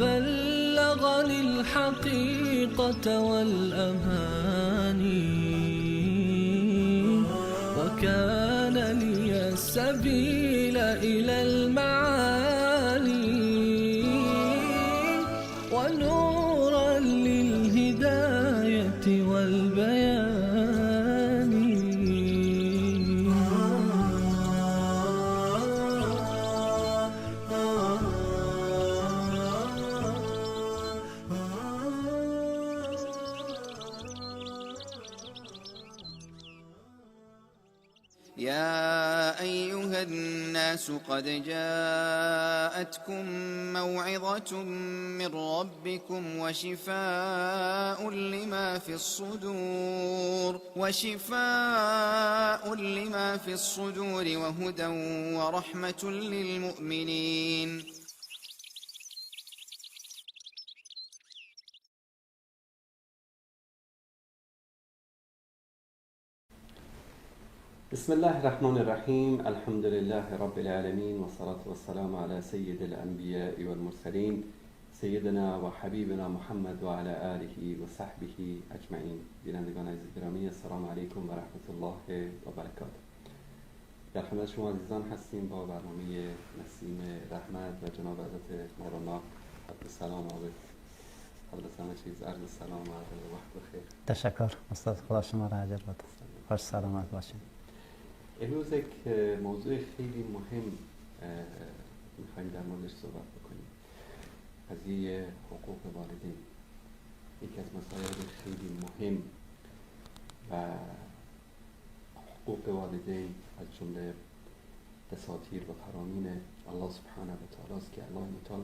بلغني الحقيقة والأماني وكان لي السبيل إلى المعالي ونورا للهداية والبيان. يا أيها الناس قد جاءتكم موعظة من ربكم وشفاء لما في الصدور وهدى ورحمة للمؤمنين. بسم الله الرحمن الرحیم. الحمد لله رب العالمین و صلاة و السلام علی سید الانبیاء والمرسلین سیدنا و حبیبنا محمد و علی آله و صحبه اجمعین. بینندگان عزیز گرامی، السلام علیکم و رحمت الله و برکاته. در خدمت شما عزیزان هستیم با برنامه نسیم رحمت و جناب حضرت مولانا عبدالسلام عابد. حضرت همه چیز عرض سلام و عرض وقت بخیر. تشکر استاد، خدا شما را اجر بده. خوش سلامت باشین. امروز یک موضوع خیلی مهم میخوایم در موردش صحبت بکنیم. قضیه حقوق والدین یکی از مسائل خیلی مهم و حقوق والدین از جمله دساتیر و فرامین الله سبحانه و تعالی است که الله متعال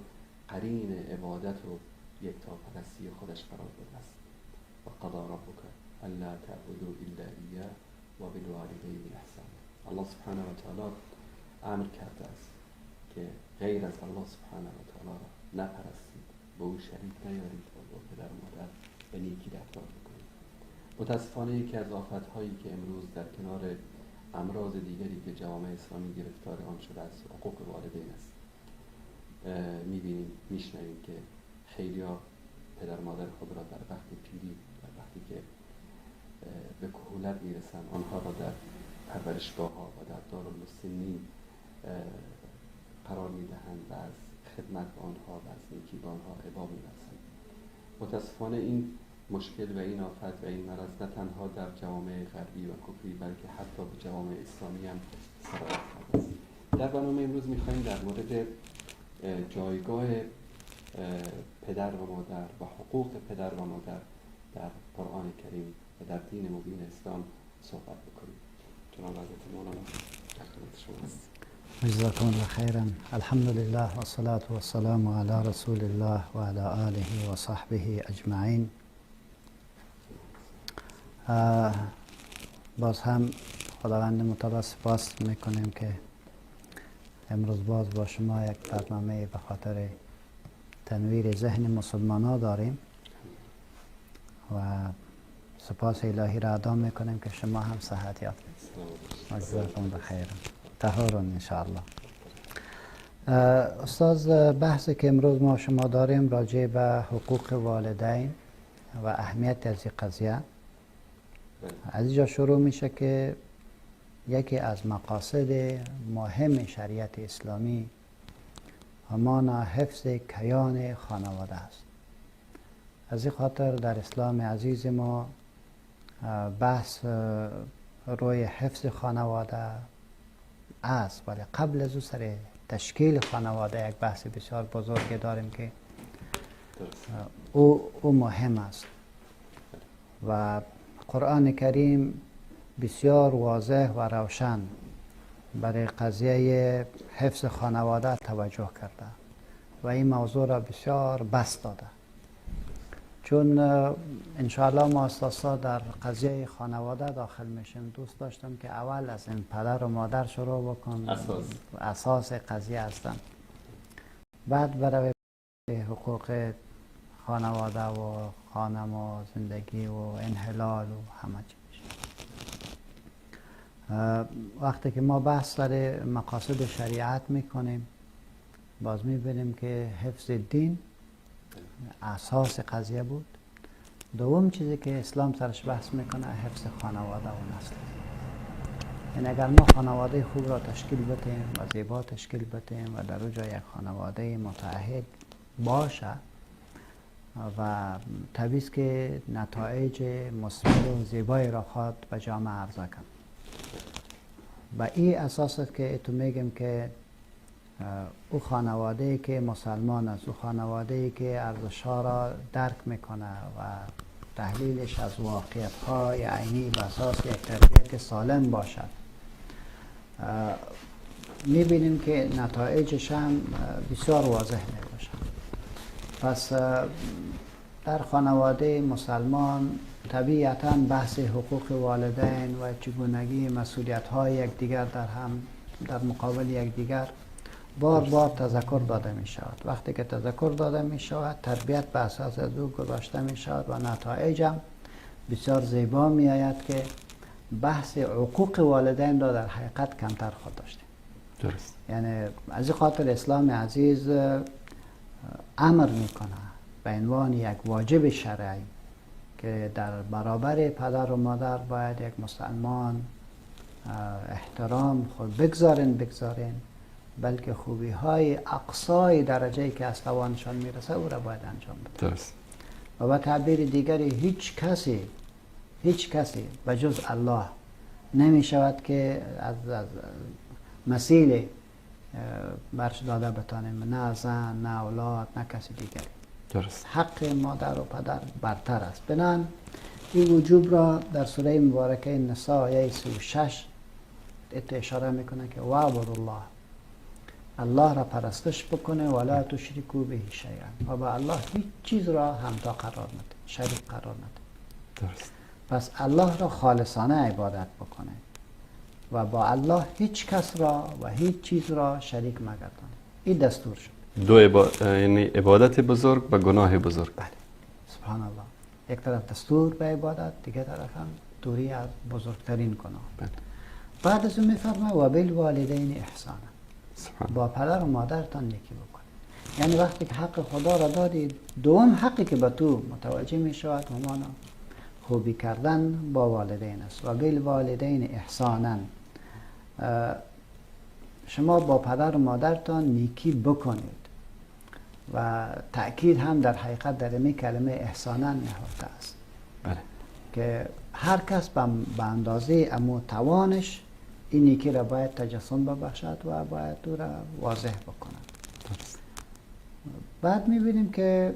قرین عبادت و یکتاپرستی خودش قرار داده است. و قضا ربک الا تعبدوا الا ایاه و بالوالدین احسانا. الله سبحانه و تعالی امر کرده است که غیر از الله سبحانه و تعالی را نپرستید، به او شریک نیارید و با پدر و مادر به نیکی رفتار بکنید. متاسفانه یکی از آفت‌هایی که امروز در کنار امراض دیگری که جوامع اسلامی گرفتار آن شده است حقوق والدین است. می‌بینیم، می‌شنویم که خیلی‌ها پدر مادر خود را در وقت پیری، در وقتی که به کهولت میرسن، آنها را در پرورشگاه‌ها و در دارالمسنین قرار می‌دهند و از خدمت به آنها و از نیکی به آنها ابا می‌ورزند. متاسفانه این مشکل و این آفت و این مرض نه تنها در جوامع غربی و کفری بلکه حتی به جوامع اسلامی هم سرایت کرده است. در برنامه امروز می‌خوایم در مورد جایگاه پدر و مادر و حقوق پدر و مادر در قرآن کریم و در دین مبین اسلام صحبت بکنیم. جناب حضرت مولانا در خدمت شما هستیم. جزاکم الله خیرا. الحمد لله و الصلاة و السلام علی رسول الله و علی آله و صحبه اجمعین. باز هم خداوند متعال سپاس میکنیم که امروز باز با شما یک برنامه به خاطر تنویر ذهن مسلمانان داریم و سپاس الهی را ادا میکنیم که شما هم صحت یافت. جزاکم الله خیر. طهورون انشاءالله. استاد، بحثی که امروز ما شما داریم راجع به حقوق والدین و اهمیت از این قضیه از اینجا شروع میشه که یکی از مقاصد مهم شریعت اسلامی همان حفظ کیان خانواده است. از این خاطر در اسلام عزیز ما بحث روی حفظ خانواده است، ولی قبل از او سر تشکیل خانواده یک بحث بسیار بزرگی داریم که او مهم است و قرآن کریم بسیار واضح و روشن برای قضیه حفظ خانواده توجه کرده و این موضوع را بسیار بسط داده. چون انشاءالله ما اساسا در قضیه خانواده داخل میشیم، دوست داشتم که اول از این پدر و مادر شروع بکن، اساس قضیه هستن، بعد برای حقوق خانواده و خانم و زندگی و انحلال و همه چی. وقتی که ما بحث سر مقاصد شریعت میکنیم باز میبینیم که حفظ دین اساس قضیه بود. دوم چیزی که اسلام سرش بحث میکنه حفظ خانواده و نسل. یعنی اگر ما خانواده خوب را تشکیل بدیم و زیبا تشکیل بدیم و در اونجا یک خانواده متعهد باشه و طبیعی است که نتایج مثمر و زیبایی را خواهد به جامعه عرضه کرد. و این اساس است که تو میگم که او خانواده‌ای که مسلمان است، او خانواده‌ای که ارزش‌ها را درک میکنه و تحلیلش از واقعیت‌های عینی به اساس یک تربیت سالم باشد، میبینیم که نتایجش هم بسیار واضح میباشد. پس در خانواده مسلمان طبیعتاً بحث حقوق والدین و چگونگی مسئولیت‌های یکدیگر در مقابل یکدیگر بار بار تذکر داده می شود. وقتی که تذکر داده می شود تربیت به اساس از او گذاشته می شود و نتایج هم بسیار زیبا می آید که بحث حقوق والدین را در حقیقت کمتر خود داشتیم. درست. یعنی از این خاطر اسلام عزیز امر می کنه به عنوان یک واجب شرعی که در برابر پدر و مادر باید یک مسلمان احترام خود بگذارین بلکه خوبی های اقصای درجه‌ای که از توانشان میرسه او را باید انجام بده. درست. و به تعبیر دیگری هیچ کسی به جز الله نمی شود که از مثیل برش داده بتانیم، نه زن، نه اولاد، نه کسی دیگری. درست. حق مادر و پدر برتر است. بنان این وجوب را در سوره مبارکه نساء آیه 36 اشاره میکنه که وعبدوا الله را پرستش بکنه ولا تشرکوا به شیئا، و با الله هیچ چیز را همتا قرار نده، شریک قرار نده. درست. پس الله را خالصانه عبادت بکنه و با الله هیچ کس را و هیچ چیز را شریک مگردانه. این دستور شد. یعنی عبادت بزرگ و گناه بزرگ. بله. سبحان الله. یک طرف دستور به عبادت، دیگه طرف هم دوری از بزرگترین گناه. بله. بعد از اون میفرمه و بالوالدین احسانا، با پدر و مادرتان نیکی بکنید. یعنی وقتی که حق خدا را دادید، دوم حقی که به تو متوجه می شود همانا خوبی کردن با والدین است. و بالوالدین احسانا، شما با پدر و مادرتان نیکی بکنید. و تأکید هم در حقیقت در این کلمه احسانا نهفته است. بله. که هر کس به اندازه امو توانش این نیکی را باید تجسم ببخشد و باید او را واضح بکند. بعد میبینیم که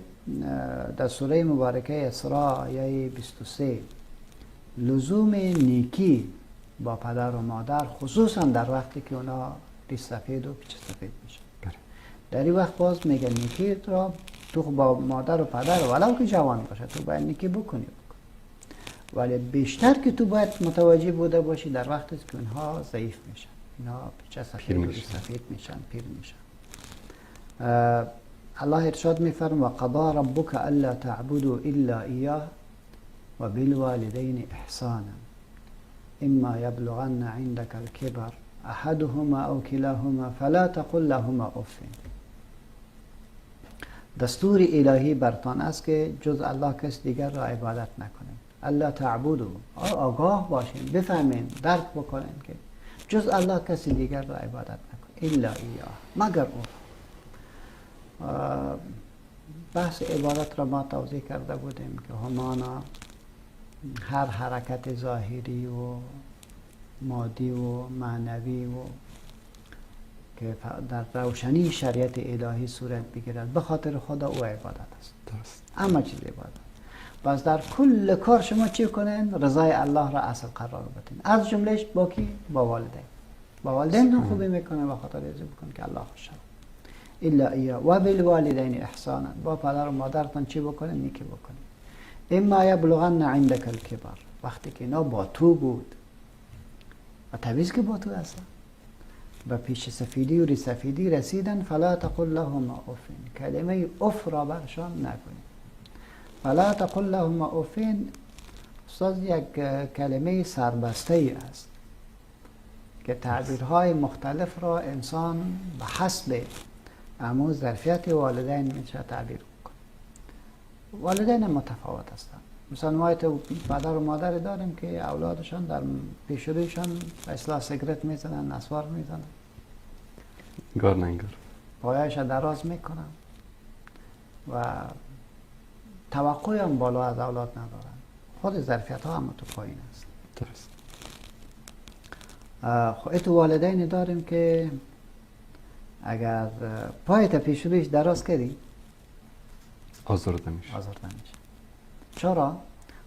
در سوره مبارکه اسراء آیه 23 لزوم نیکی با پدر و مادر، خصوصا در وقتی که اونا ریش سفید و پیچ سفید میشن. در این وقت باز میگه نیکی را تو با مادر و پدر ولو که جوان باشه تو باید نیکی بکنی. ولی بیشتر که تو باید متوجه بوده باشی در وقتی که اونها ضعیف میشن، اینها پیچ سفید و سفید میشن، پیر میشن. الله ارشاد میفرمه و قضا ربک الا تعبدوا الا ایاه و بالوالدین احسانا اما یبلغن عندك الكبر احدهما او كلاهما فلا تقل لهما اف. دستور الهی برتان است که جز الله کس دیگر را عبادت نکنید. الا تعبدوا، آگاه باشین، بفهمین، درک بکنین که جز الله کسی دیگر را عبادت نکنید الا ایاه، مگر او. بحث عبادت را ما توضیح کرده بودیم که همانا هر حرکت ظاهری و مادی و معنوی و که در روشنی شریعت الهی صورت بگیرد به خاطر خدا او عبادت است. درست. اما چیز عبادت. پس در کل کار شما چی کنین؟ رضای الله را اصل قرار بدین. از جملهش با کی؟ با والدین. با والدین هم خوبی میکنه به خاطر ازی بکن که الله خوشه. الا ایاه و بالوالدین احسانا، با پدر و مادرتان چی بکنین؟ نیکی بکنین. اما یبلغن عندك الكبر، وقتی که اینا با تو بود و طبیعی که با تو هستن و پیش سفیدی و ری سفیدی رسیدن، فلا تقل لهما اف، کلمه اف را برشان نکنید. فلا تقل لهما اف استاد یک کلمه سربسته ای است که تعبیرهای مختلف را انسان به حسب امو ظرفیت والدین میشه تعبیر کنه. والدین متفاوت هستند. مثلا ما تو پدر و مادری داریم که اولادشان در پیش رویشان اصلا سیگرت میزنن، نسوار میزنن، انگار نه انگار پایه‌اش دراز میکنن و توقعی هم بالا از اولاد ندارن. خود ظرفیت ها هم تو پایین است. درست. خب تو والدینی داریم که اگر پایت پیش رویش دراز کردی آزرده میشه. چرا؟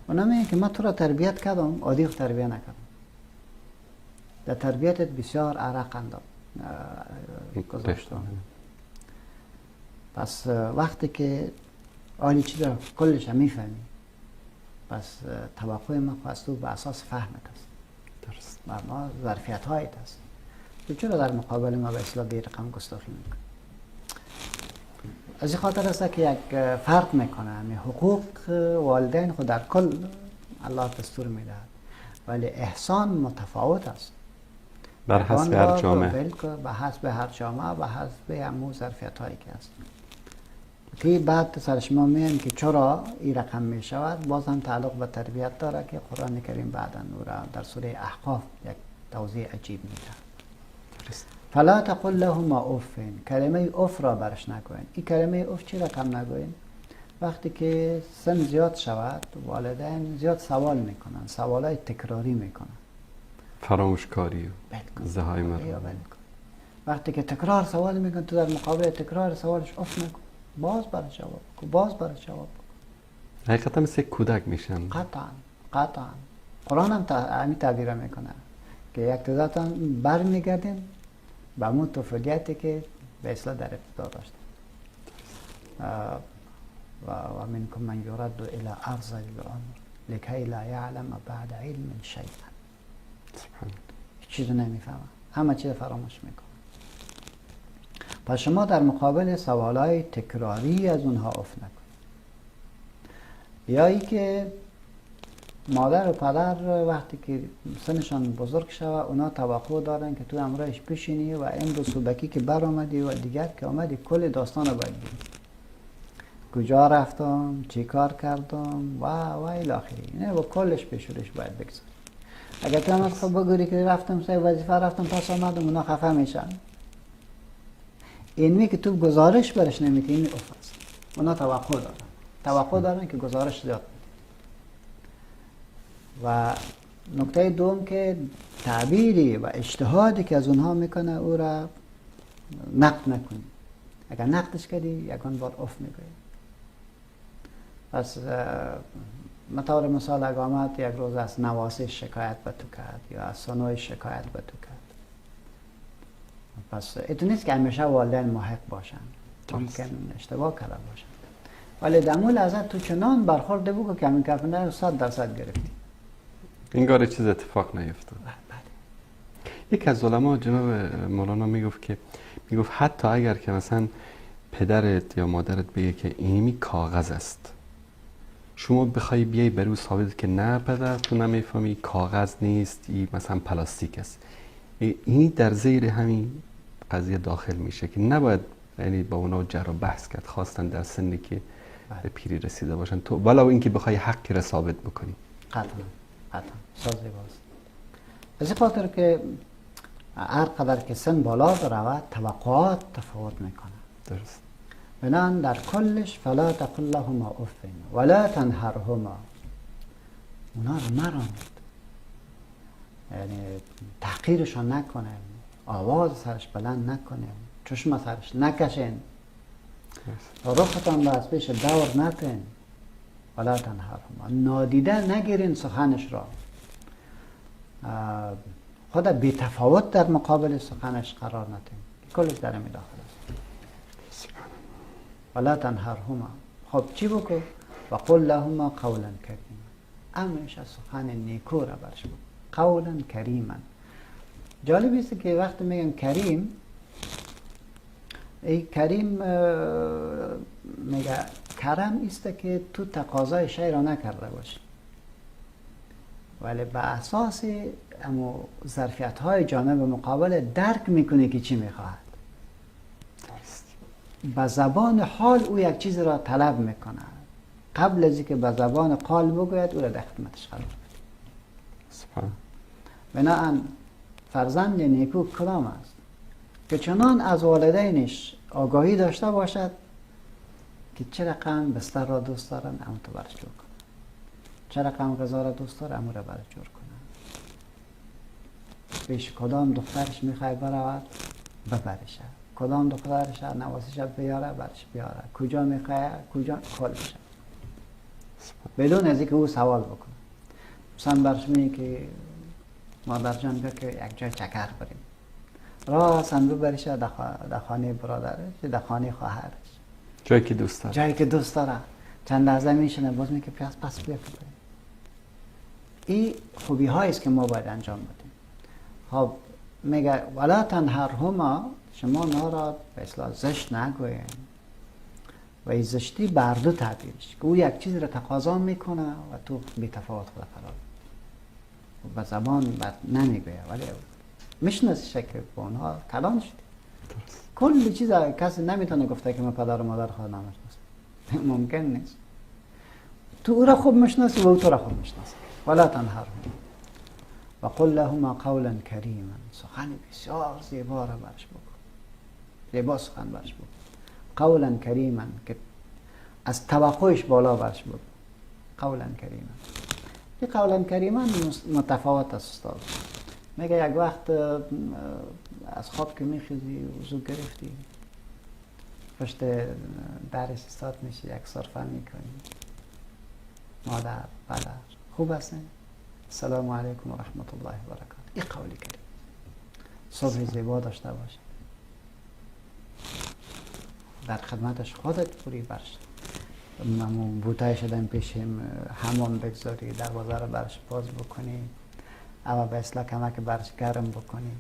اونا میگن که من تو را تربیت کردم، عادی تربیت نکردم. در تربیتت بسیار عرق گذاشتم. پس وقتی که عالی چیز را کلش هم میفهمی، پس توقع ما از تو به اساس فهمت است. درست. و ما ظرفیت هایت است. تو چرا در مقابل ما به اصلاح بی رقم گستاخی میکنی؟ از این خاطر است که یک فرق میکنه. همین حقوق والدین خود در کل الله دستور میدهد، ولی احسان متفاوت است. بر حسب هر جامعه. بلکه به حسب هر جامعه، به حسب همون ظرفیت هایی که هست. که بعد سر شما میگن که چرا این رقم می شود، باز هم تعلق به تربیت داره که قرآن کریم بعدا در سوره احقاف یک توضیح عجیب میده. فلا تقل لهما اف، کلمه اف را برش نگوین. این کلمه اف چی رقم نگوین؟ وقتی که سن زیاد شود والدین زیاد سوال میکنن، سوالای تکراری میکنن، فراموشکاری و زهایمر. وقتی که تکرار سوال میکن، تو در مقابل تکرار سوالش اف نکن، باز برش جواب کن، باز برش جواب کن. حقیقتا مثل کودک میشن. قطعا قرآن هم همین تعبیر میکنه که یک تعدادتان برمیگردین به همون طفولیتی که به اصلاح در ابتدا داشتن. و منکم من یرد الی ارذل العمر لکی لا یعلم بعد علم شیئا. چیز نمیفهمه، همه چیز فراموش میکنه. پس شما در مقابل سوالای تکراری از اونها اف نکن. یا ای که مادر و پدر وقتی که سنشان بزرگ شود اونا توقع دارن که تو امرایش بشینی و امروز صبحکی که بر آمدی و دیگر که آمدی کل داستان رو باید بگی. کجا رفتم، چی کار کردم و الاخری. نه و کلش بشورش باید بگذاری. اگر تو هم از خب بگوری که رفتم سه وظیفه رفتم پس آمدم، اونا خفه میشن. اینمی که تو گزارش برش نمیدی، این اف است. اونا توقع دارن که گزارش زیاد. و نکته دوم که تعبیری و اجتهادی که از اونها میکنه او را نقد نکنی. اگر نقدش کردی یکان بار اف میگوی. پس مطور مثال اگر آمد یک روز از نواسه شکایت به تو کرد یا از سنوی شکایت به تو کرد، پس اتو نیست که همیشه والدین محق باشن، ممکن اشتباه کرده باشن، ولی در مول ازت تو چنان برخورد بگو که همین کفنه رو 100% گرفتی. انگار چیز اتفاق نیفتاد. یک از علما جناب مولانا میگفت حتی اگر که مثلا پدرت یا مادرت بگه که اینی کاغذ است، شما بخوای بیای برو ثابت که نه پدر تو نمیفهمی کاغذ نیست، این مثلا پلاستیک است، این در زیر همین قضیه داخل میشه که نباید یعنی با اونا جر و بحث کرد، خواستن در سنی که به پیری رسیده باشن تو ولو اینکه بخوای حقی را ثابت بکنی. قطعا سازی باز. از این خاطر که هر قدر که سن بالا برود توقعات تفاوت میکنه. درست. بنان در کلش فلا تقل لهما اف ولا تنهرهما، اونا رو نرانید، یعنی تحقیرشان نکنه، آواز سرش بلند نکنه، چشم سرش نکشین، رختان را از پیش دور نتین. ولا تنهرهما، نادیده نگیرین سخنش را، خود بی تفاوت در مقابل سخنش قرار نتین. کلش در می داخل است. ولا تنهرهما، خب چی بکن؟ و قل لهما قولا کریما، امرش از سخن نیکو را برش بکن. قولا کریما. جالب است که وقتی میگن کریم، ای کریم میگه کرم است که تو تقاضای شی را نکرده باشی، ولی به اساس امو ظرفیت های جانب مقابل درک میکنه که چی میخواهد. به زبان حال او یک چیز را طلب میکنه، قبل از اینکه به زبان قال بگوید او را در خدمتش قرار بده. سبحان. بنابراین فرزند نیکو کدام است که چنان از والدینش آگاهی داشته باشد که چه رقم بستر را دوست دارن اما تو برش جور کن، چه رقم غذا را دوست داره اما را برش جور کنن، پیش کدام دخترش میخوای برود ببرش، کدام دخترش نوازش بیاره برش بیاره، کجا میخوای کجا کالش، بدون از اینکه او سوال بکنه. مثلا برش میگه که مادر جان بیا که یک جای چکر بریم، راه اصلا ببرش در خانه برادرش، در خانه خواهرش، جایی که دوست داره، جایی که دوست داره. چند لحظه میشنه باز میگه پس بیا که بریم. این خوبی هایی است که ما باید انجام بدیم. خب میگه ولا تنهرهما، شما اونا را به اصطلاح زشت نگوین و این زشتی بر دو تعبیرش که او یک چیز را تقاضا میکنه و تو بی تفاوت خود قرار و به زبان بد نمیگویه ولی میشناسیش که با اونها کلان شدی. کل چیز کسی نمیتونه گفته که من پدر و مادر خود نمیشناسم، ممکن نیست. تو او را خوب میشناسی و او تو را خوب میشناسی. ولا تنهرهما و قل لهما قولا کریما، سخن بسیار زیبا را برش بکن، زیبا سخن برش بکن. قولا کریما که از توقعش بالا برش بکن. قولا کریما، این قولا کریما متفاوت است استاد. میگه یک وقت از خواب که میخیزی وضو گرفتی پشت درش استاد میشی یک صرفه میکنی، مادر پدر خوب هستین، السلام علیکم و رحمت الله و برکاته، این قولی کریم. صبح زیبا داشته باشه، در خدمتش خودت پوری برش، ممون بوتای شدن پیشیم همون بگذاری، دروازه رو برش باز بکنی، اما به اصلاح کمک برش گرم بکنی،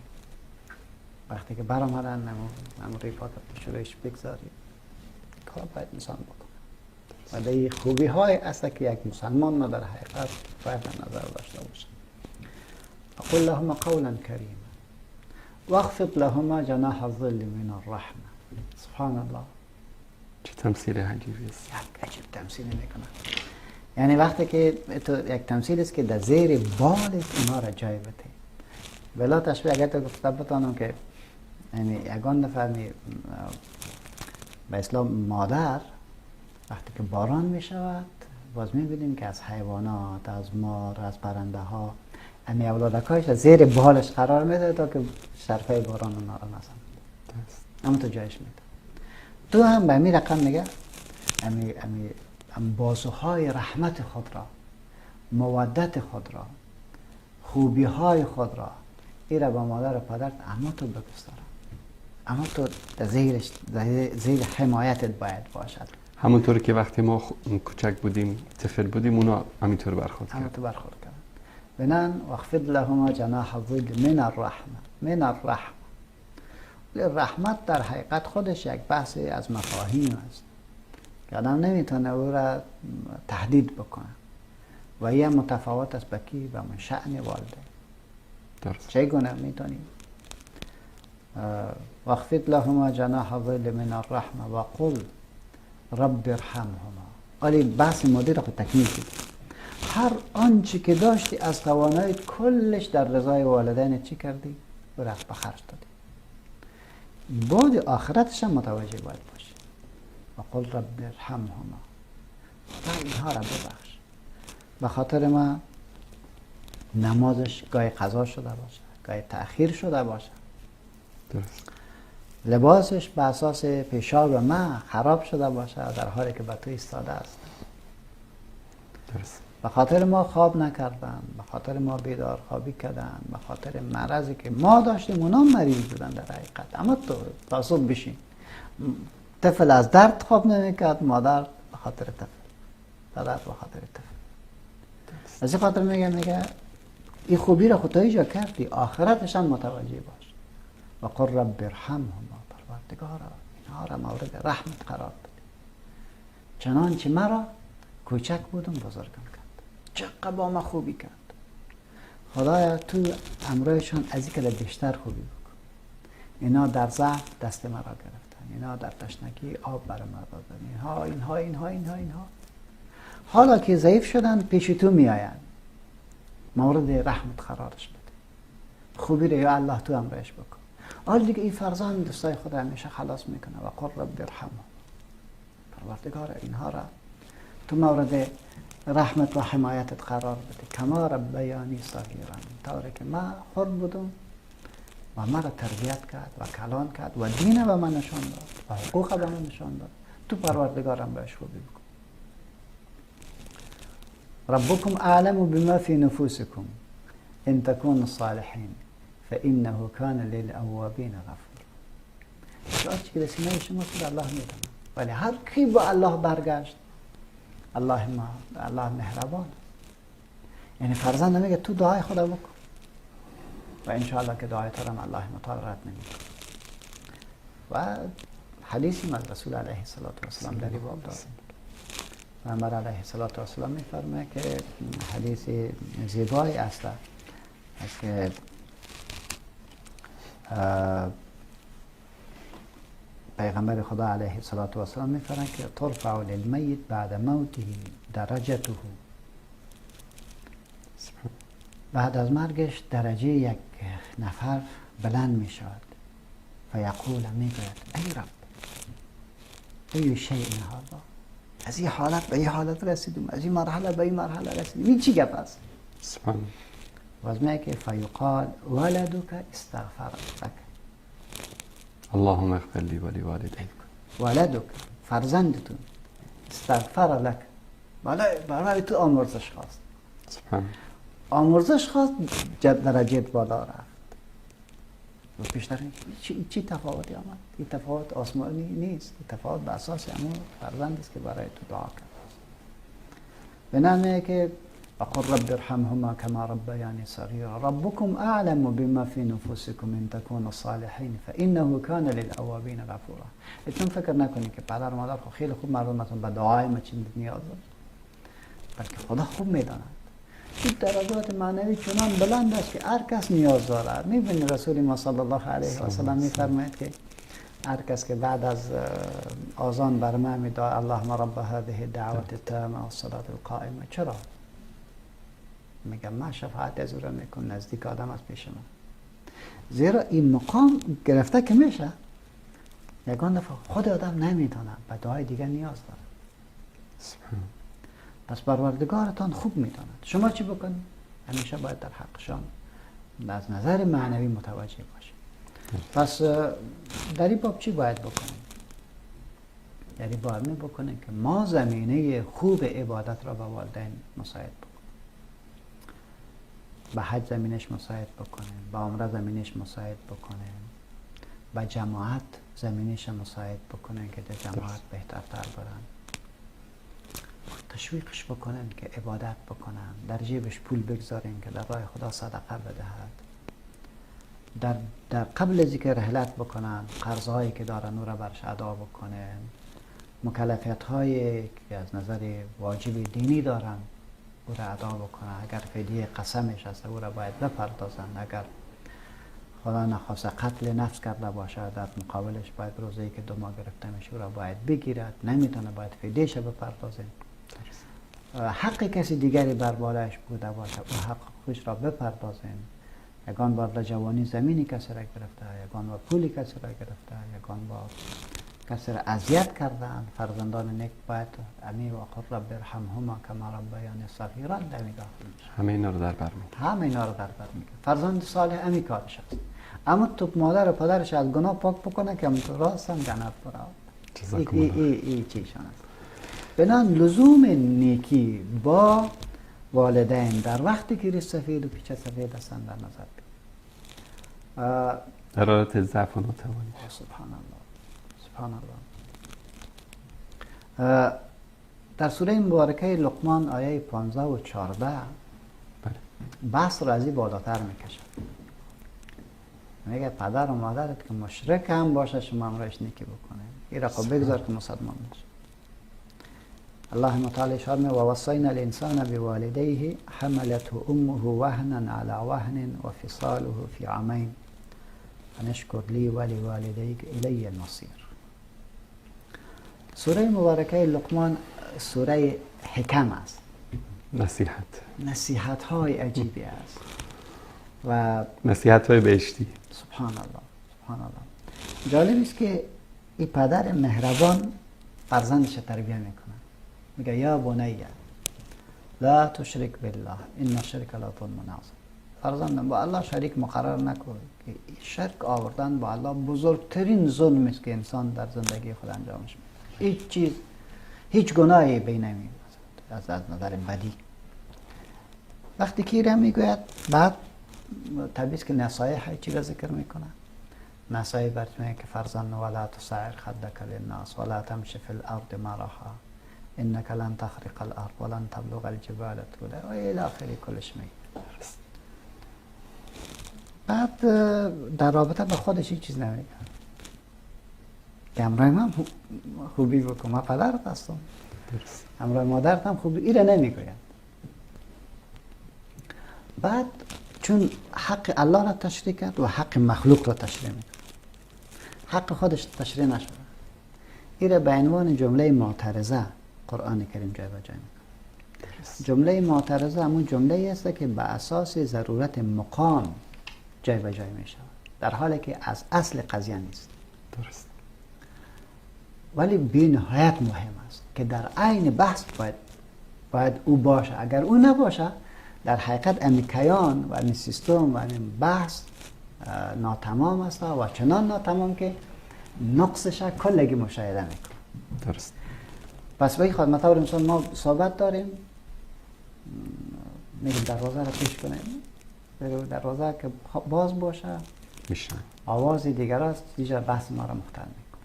وقتی که برآمدن نمون ریپات شروعش بگذاری. کار باید انسان بکنه و در خوبی های است که یک مسلمان ما در حقیقت باید نظر داشته باشه. اقول لهما قولا کریما واخفض لهما جناح الظل من الرحمه. سبحان الله، چه تمثیل عجیبی است. یک عجیب تمثیل میکنه. یعنی وقتی که تو یک تمثیل است که در زیر بال اینا را جای بده. بلا تشبیه اگر تو گفته بتانم که یعنی یگان نفر به اصطلاح مادر وقتی که باران می شود باز می بینیم که از حیوانات، از مار، از پرنده ها امی اولادکایش زیر بالش قرار میده تا که شرفه باران اونا را نزن. اما تو جایش میده. تو هم به امی رقم میگه امی بازوهای رحمت خود را، مودت خود را، خوبی های خود را ای را به مادر و پدرت اما تو بگذار، اما تو زیر حمایتت باید باشد. همونطور که وقتی ما کوچک بودیم، طفل بودیم، اونا همینطور برخورد کردن. همینطور برخورد کردن. بنان واخفض لهما جناح الظل من الرحمه. من الرحمه. رحمت در حقیقت خودش یک بحث از مفاهیم است که آدم نمیتونه او را تهدید بکنه و یه متفاوت است بکی و من شأن والده. درست. چگونه میتونی؟ واخفض لهما جناح الظل من الرحمه و قل رب ارحمهما. ولی بحث مدیر خود تکمیل شد. هر آنچه که داشتی از تواناییت کلش در رضای والدین چی کردی؟ او را به خرج دادی. بعد آخرتش هم متوجه باید باشی. و قل رب ارحمهما، و اینها را ببخش. به خاطر ما نمازش گاهی قضا شده باشه، گاهی تأخیر شده باشه، درست. لباسش به اساس پیشاب ما خراب شده باشه در حالی که به تو ایستاده است. درست. به خاطر ما خواب نکردن، به خاطر ما بیدار خوابی کردن، به خاطر مرضی که ما داشتیم اونا مریض بودن در حقیقت. اما تو تعصب بشین، طفل از درد خواب نمیکرد، مادر به خاطر طفل، پدر به خاطر طفل. از این خاطر میگه این خوبی را خود ایجا کردی، آخرتش هم متوجه باش. و قل رب ارحمهما، پروردگارا اینها را مورد رحمت قرار بده. چنانچه مرا کوچک بودم بزرگم کرد، چقدر با ما خوبی کرد. خدایا تو امروزشان از این که بیشتر خوبی بکن. اینا در ضعف دست مرا گرفتن، اینا در تشنگی آب برای ما دادن، اینها حالا که ضعیف شدن پیش تو میآین، مورد رحمت قرارش بده، خوبی رو یا الله تو امرش بکن. حال دیگه این فرزند دوستای خود همیشه خلاص میکنه و قل رب ارحمه، پروردگار اینها را تو مورد رحمت و حمایتت قرار بده. کما ربیانی صغیرا، طوری که من خرد بودم و مرا تربیت کرد و کلان کرد و دین به من نشان داد و حقوق به من نشان داد، تو پروردگارم بهش خوبی بکن. ربكم اعلم بما في نفوسكم ان تكونوا صالحين فانه كان للاوابین غفور. هر چی که سینه شما است الله میدونه، ولی هر کی با الله برگشت الله مهربان. یعنی فرزند میگه تو دعای خدا بکن و انشاءالله که دعای تو را الله متعال رد نمیکنه. و حدیثی از رسول علیه السلام در این باب داریم. پیامبر علیه السلام میفرماید که حدیث زیبایی است که پیغمبر خدا علیه السلام میفرماید که ترفع للمیت بعد موته درجته، بعد از مرگش درجه یک نفر بلند میشود. فیقول، میگوید ای رب ای شیء هذا، از این حالت به این حالت رسیدیم، از این مرحله به این مرحله رسیدیم، این چی گپ است؟ سبحان الله. که فیقال ولدک استغفر لك، اللهم اغفر لی و لوالدیک، ولدک فرزندتون استغفر لك، برای تو آمرزش خواست. سبحان آمرزش خواست، درجه بالا رفت. و پیشتر چی تفاوتی آمد؟ این تفاوت آسمانی نیست، این تفاوت به اساس همون فرزند است که برای تو دعا کرد. به نحوی که وقل رب ارحمهما کما ربیانی صغیرا ربکم اعلم بما فی نفوسکم ان تکونوا صالحین فانه کان للاوابین غفورا. اتون فکر نکنید که پدر و مادر خیلی خوب معلومتون به دعای ما چی نیاز دارد، بلکه خدا خوب میداند. این درجات معنوی چنان بلند است که هر کس نیاز دارد. میبینید رسول ما صلی الله علیه و سلم میفرماید که هر کس که بعد از آذان بر من میدعا اللهم رب هذه الدعوة التامة والصلاة القائمة، چرا؟ میگم من شفاعت از او را میکنم نزدیک آدم از پیش من، زیرا این مقام گرفته که میشه یگان دفعه خود آدم نمیدانم به دعای دیگر نیاز داره. پس پروردگارتان خوب میداند. شما چی بکنید؟ همیشه باید در حقشان از نظر معنوی متوجه باشید. پس در این باب چی باید بکنیم؟ در این باب بکنیم که ما زمینه خوب عبادت را به والدین مساعد بکنیم، به حج زمینش مساعد بکنیم، به عمره زمینش مساعد بکنیم، به جماعت زمینش مساعد بکنیم که در جماعت بهترتر برن، تشویقش بکنن که عبادت بکنن، در جیبش پول بگذارین که در راه خدا صدقه بدهد، در قبل از اینکه رحلت بکنن قرضهایی که دارن او را برش ادا بکنن، مکلفیت هایی که از نظر واجب دینی دارن او را ادا بکنن. اگر فدیه قسمش هست او را باید بپردازن، اگر خدا نخواسته قتل نفس کرده باشه در مقابلش باید روزه‌ای که 2 ماه گرفته میشه او را باید بگیرد، نمیتونه باید فدیهش بپردازه. حق کسی دیگری بر بالایش بوده باشه او حق خودش را بپردازن. یگان بار در جوانی زمینی کسی را گرفته، یگان بار پولی کسی را گرفته، یگان بار کسی را اذیت کردن، فرزندان نیک باید امی و قل رب ارحمهما کما ربیانی صغیرا دمی داخل میشه. همه اینا رو در بر میگیره. همه اینا رو در بر میگیره. فرزند صالح امی کارش است. اما تو مادر و پدرش از گناه پاک بکنه که تو راست هم جنت برود. ای چیشان است. بنان لزوم نیکی با والدین در وقتی که ریش سفید و پیچه سفید هستند در نظر بگیرید. در حالت ضعف و ناتوانی. سبحان الله، سبحان الله. در سوره مبارکه لقمان آیه 15 و 14 بحث را از این بالاتر میکشد. میگه پدر و مادرت که مشرک هم باشه شما امرش نیکی بکنه، این را خب بگذار که مسلمان باشه. الله متعالی اشاره می و وصینا الانسان بوالديه حملته امه وهنا على وهن وفصاله في عامين ان اشكر لي ولوالديك الي المصير. سوره مبارکه لقمان سوره حکم است، نصیحت های عجیبی است و نصیحت های بهشتی. سبحان الله، سبحان الله. جالب است که این پدر مهربان فرزندش تربیت میکنه، میگه یا بنیه لا تشرک بالله ان الشرک لظلم عظیم. فرزندم با الله شریک مقرر نکن که شرک آوردن با الله بزرگترین ظلم است که انسان در زندگی خود انجامش میده. هیچ گناهی بین نمیاد از نظر بدی. وقتی که ایره میگوید بعد طبیعی که نصایح چی را ذکر میکنه؟ نصایح برای که فرزند ولا تصعر خدک للناس ولا تمشي في الارض مرحا انك لن تخرق الارض ولن تبلغ الجبال طولا و الی آخر کلش میگه. بعد در رابطه با خودش هیچ چیز نمیگه که امرای من خوبی بکن، من پدرت هستم، امرای مادرت هم خوبی، ایره نمیگوید. بعد چون حق الله را تشریح کرد و حق مخلوق را تشریح میکنه، حق خودش تشریح نشده، ایره به عنوان جمله معترضه قرآن کریم جای به جای میکنه. جمله معترضه همون جمله است که به اساس ضرورت مقام جای به جای میشه، در حالی که از اصل قضیه نیست. درست. ولی بی نهایت مهم است که در عین بحث باید او باشه. اگر او نباشه در حقیقت این کیان و این سیستم و این بحث ناتمام است و چنان ناتمام که نقصش کلگی مشاهده میکنه. درست. پس به این خاطر مثلا مثلا ما صحبت داریم، میگیم دروازه را پیش کنیم، دروازه که باز باشه میشه آواز دیگر است، دیگر بحث ما را مختل میکنه.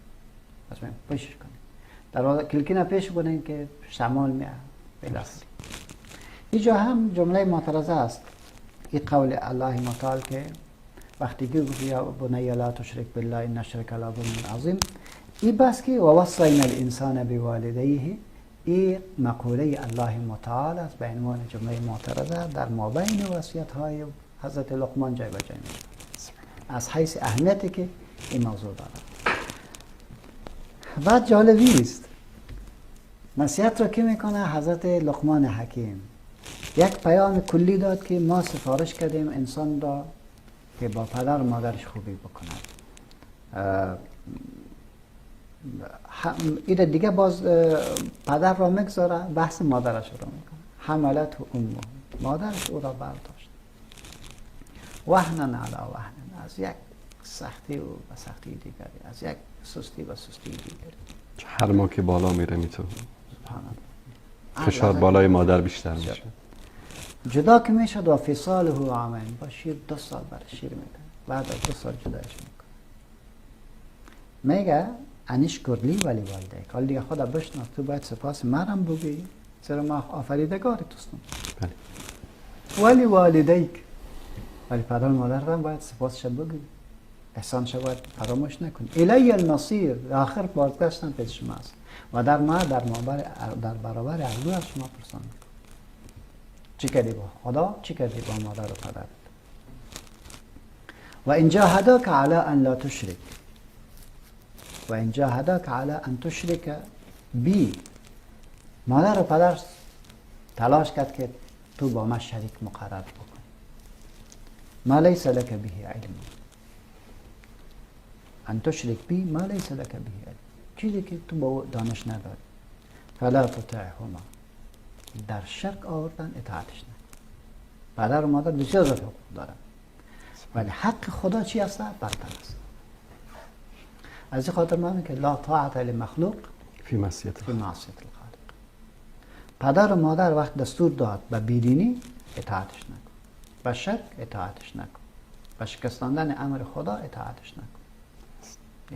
پس میگیم پیشش کنیم، دروازه کلکی را پیش کنیم که شمال میاد بلاست. اینجا هم جمله معترضه است، این قول الله متعال که وقتی گفت یا بنی لا تشرک بالله ان الشرک لظلم عظیم، این بس که ووصینا الانسان بوالدیه، این مقوله الله متعال است به عنوان جمله معترضه در مابین وصیت های حضرت لقمان جای به جای میشه از حیث اهمیتی که این موضوع دارد. و جالبی است نصیحت را که میکنه حضرت لقمان حکیم، یک پیام کلی داد که ما سفارش کردیم انسان را که با پدر و مادرش خوبی بکند. این دیگه باز پدر را مگذاره، بحث مادرش را میکنه. حملت امه، مادرش او را برداشت وهنا علی وهن، از یک سختی و سختی دیگری، از یک سستی و سستی دیگری. هر ما که بالا میره میتونه سبحان الله فشار بالای مادر بیشتر میشه. جدا که میشد و فصاله عامین، با شیر 2 سال برای شیر میده، بعد از 2 سال جدایش میکنه. میگه انشکر لی ولی والدیک، حال دیگه خدا بشناس، تو باید سپاس مرم بگی چرا ما آفریدگار توستم. ولی والدیک، ولی پدر مادر هم باید سپاسش بگی، احسانش باید فراموش نکنی. الی المصیر، آخر بازگشتن پیش شماست و در برابر عدو از شما پرسان میکنه چی کردی با خدا، چی کردی با مادر و پدر. و ان جاهداک علی ان لا تشرک، و ان جاهداک علی ان تشرک بی، مادر و پدر تلاش کرد که تو با ما شریک مقرر بکن، ما لیس لک به علم، ان تشرک بی ما لیس لک به علم، چیزی که تو با دانش نداری. فلا تطعهما، در شرک آوردن اطاعتش نکن. پدر و مادر بسیار زیاد حقوق دارن، ولی حق خدا چی است؟ برتر است. از این خاطر ما میگه لا طاعت لمخلوق فی معصیت الخالق. پدر و مادر وقت دستور داد به بیدینی اطاعتش نکن، به شرک اطاعتش نکن، به شکستاندن امر خدا اطاعتش نکن.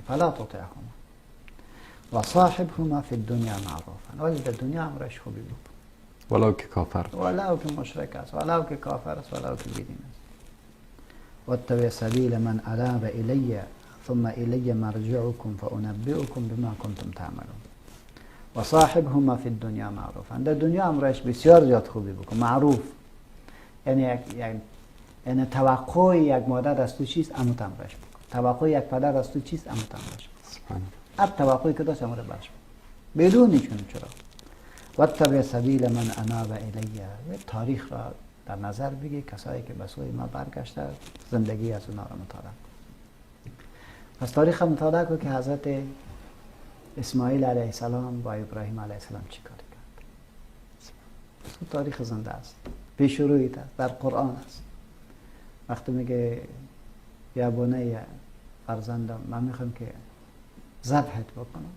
فلا تطعهما و صاحبهما فی الدنیا معروفا، ولی در دنیا امرش خوبی بود، ولو که کافر، ولو که مشرک است، ولو که کافر است، ولو که بیدین است. واتبع سبیل من اناب الی ثم الی مرجعکم فانبئکم بما کنتم تعملون. و صاحبهما فی الدنیا معروفا، در دنیا امرش بسیار زیاد خوبی بکن، معروف یعنی توقع یک مادر از تو چیست، امو امرش بکن. توقع یک پدر از تو چیست، امو امرش بکن. اب توقعی که داشت امر برش بکن. بدون چون چرا. واتبع سبیل من اناب الیه، تاریخ را در نظر بگی، کسایی که به سوی ما برگشته زندگی از اونا را مطالعه کن. پس تاریخ مطالعه کن که حضرت اسماعیل علیه السلام با ابراهیم علیه السلام چی کاری کرد. تاریخ زنده است، پیش رویت است، در قرآن است. وقتی میگه یا بنی فرزندم من میخوام که ذبحت بکنم،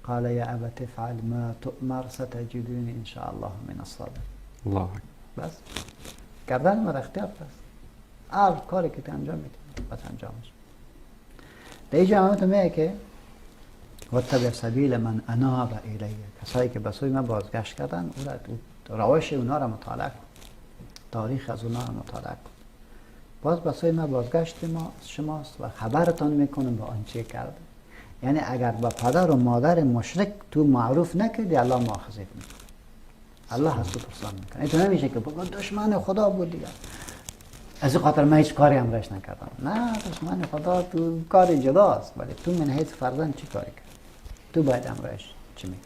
قال یا ابت افعل ما تؤمر ستجدونی ان شاء الله من الصابرین. الله بس کردن ما اختیار است، هر کاری که انجام میدی بس انجامش. در اینجا تو میگه که واتبع سبیل من اناب الیه، کسایی که به سوی من بازگشت کردن او را روش اونا را مطالعه کن، تاریخ از اونا را مطالعه کن. باز به سوی من بازگشت ما شماست و خبرتان میکنم با آنچه کرده. یعنی اگر با پدر و مادر مشرک تو معروف نکردی الله مؤاخذت میکنه، الله از تو پرسان میکنه. این تو نمیشه که بگو دشمن خدا بود دیگه از این خاطر من هیچ کاری امرش نکردم. نه، دشمن خدا تو کار جداست، ولی تو من حیث فرزند چی کاری کرد؟ تو باید امرش چی میکنی؟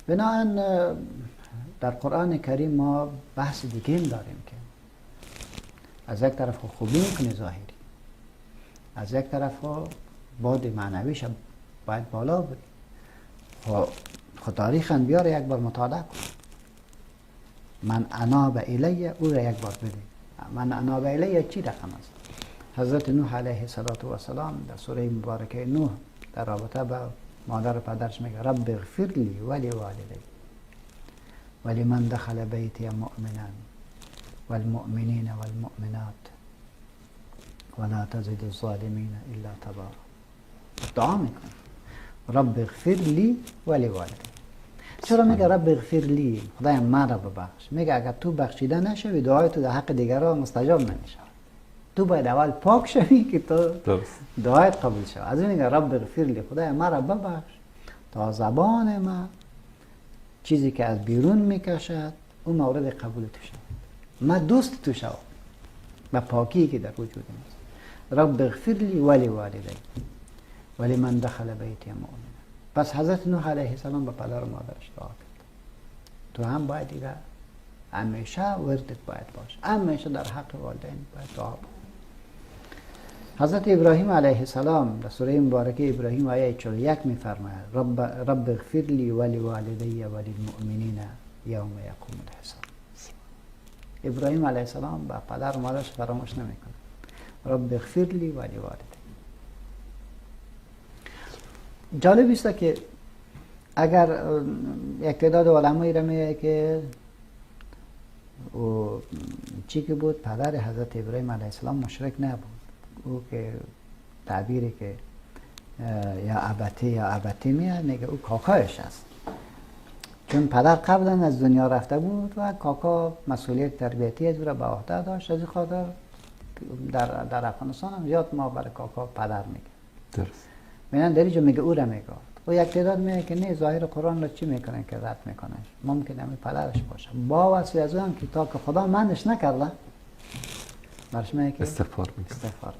بنابراین در قرآن کریم ما بحث دیگه داریم که از یک طرف خوبی میکنه ظاهری، از یک طرف بعد معنویش باید بالا بود. خود تاریخ بیاره یک بار مطالعه کن. من اناب الیه او را یک بار بده. من اناب الیه چی رقم است؟ حضرت نوح علیه السلام در سوره مبارکه نوح در رابطه با مادر و پدرش میگه رب اغفر لی ولی والدی ولی من دخل بیتی مؤمنا والمؤمنین والمؤمنات ولا تزد الظالمین الا تبارا. دعا میکنه رب اغفر لی ولی والدی. چرا میگه رب اغفر لی؟ خدایا من را ببخش. میگه اگر تو بخشیده نشوی دعای تو در حق دیگران مستجاب نمیشه. تو باید اول پاک شوی که تو دعایت قبول شود. از این میگه رب اغفر لی، خدایا من را ببخش تا زبان من چیزی که از بیرون میکشد اون مورد قبول تو شود، من دوست تو شود و پاکی که در وجود است. رب اغفر لی ولی والدی ولی من دخل بیتی مؤمن. پس حضرت نوح علیه السلام به پدر و مادرش دعا کرد. تو هم باید دیگه همیشه وردت باید باشه، همیشه در حق والدین باید دعا بکن. حضرت ابراهیم علیه السلام در سوره مبارکه ابراهیم آیه 41 میفرماید رب اغفر لی ولی والدی ولی المؤمنین یوم یقوم الحساب. ابراهیم علیه السلام به پدر و مادرش فراموش نمیکنه. رب اغفر لی ولی والدی. جالب است که اگر یک تعداد علمایی را میگه که او چی که بود پدر حضرت ابراهیم علیه السلام مشرک نبود، او که تعبیری که یا ابتی میگه او کاکایش است، چون پدر قبلا از دنیا رفته بود و کاکا مسئولیت تربیتی از او را به عهده داشت. از این خاطر در افغانستان هم زیاد ما برای کاکا پدر میگه. درست. من در اینجا میگه او را میگه و یک تعداد میگه که نه ظاهر قرآن را چی میکنن که رد میکنن، ممکنه همین پدرش باشه با واسه از اون که تا که خدا منش نکرده برش میگه که استغفار میکنه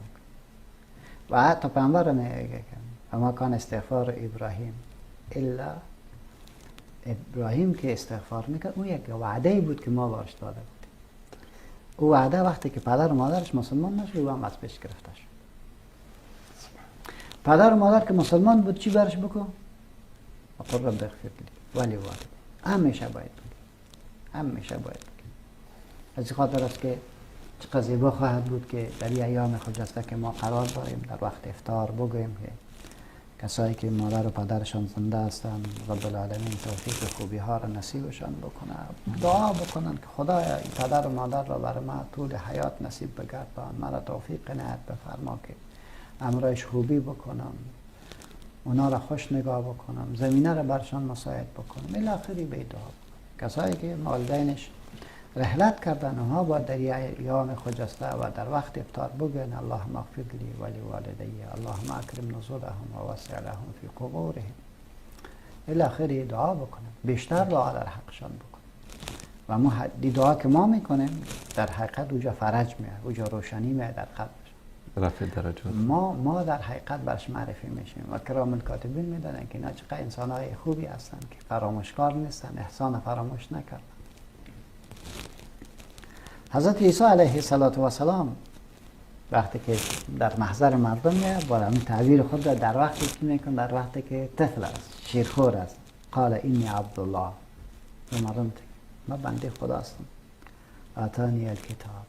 و حتی پیامبر میگه که اما کان استغفار ابراهیم الا ابراهیم که استغفار میکنه اون یک وعده بود که ما باش داده بود. او وعده وقتی که پدر و مادرش مسلمان نشد او هم از پیش گرفته شد. پدر و مادر که مسلمان بود چی برش بکن؟ اقول رب اغفر لی ولی والدی. همیشه باید بگی، همیشه باید بگی. از این خاطر است که چقدر زیبا خواهد بود که در این ایام خجسته که ما قرار داریم در وقت افطار بگویم که کسایی که مادر و پدرشان زنده هستند رب العالمین توفیق خوبی ها را نصیبشان بکنه، دعا بکنن که خدایا این پدر و مادر را برای ما طول حیات نصیب بگردان، مرا توفیق عنایت بفرما که امرایش خوبی بکنم، اونا را خوش نگاه بکنم، زمینه را برشان مساعد بکنم، الاخری به دعا. کسایی که والدینش رحلت کردن اونها با در ایام خجسته و در وقت افطار بگن اللهم اغفر لی ولی والدی اللهم اکرم نزلهم و وسع لهم فی قبورهم، الاخری دعا بکنم، بیشتر دعا در حقشان بکنم. و ما دعا که ما میکنیم در حقیقت اوجا فرج میاد، اوجا روشنی میاد در قلبش. رفع درجات. ما در حقیقت برش معرفی میشیم و کرام الکاتبین میدونن که اینا چقدر انسانهای خوبی هستن که فراموشکار نیستن، احسان فراموش نکردن. حضرت عیسی علیه السلام وقتی که در محضر مردم میاد با همین تعبیر خود را در وقتی که میکن، در وقتی که طفل است، شیرخور است، قال اینی عبدالله، به مردم ما بنده خدا هستم، آتانی الکتاب،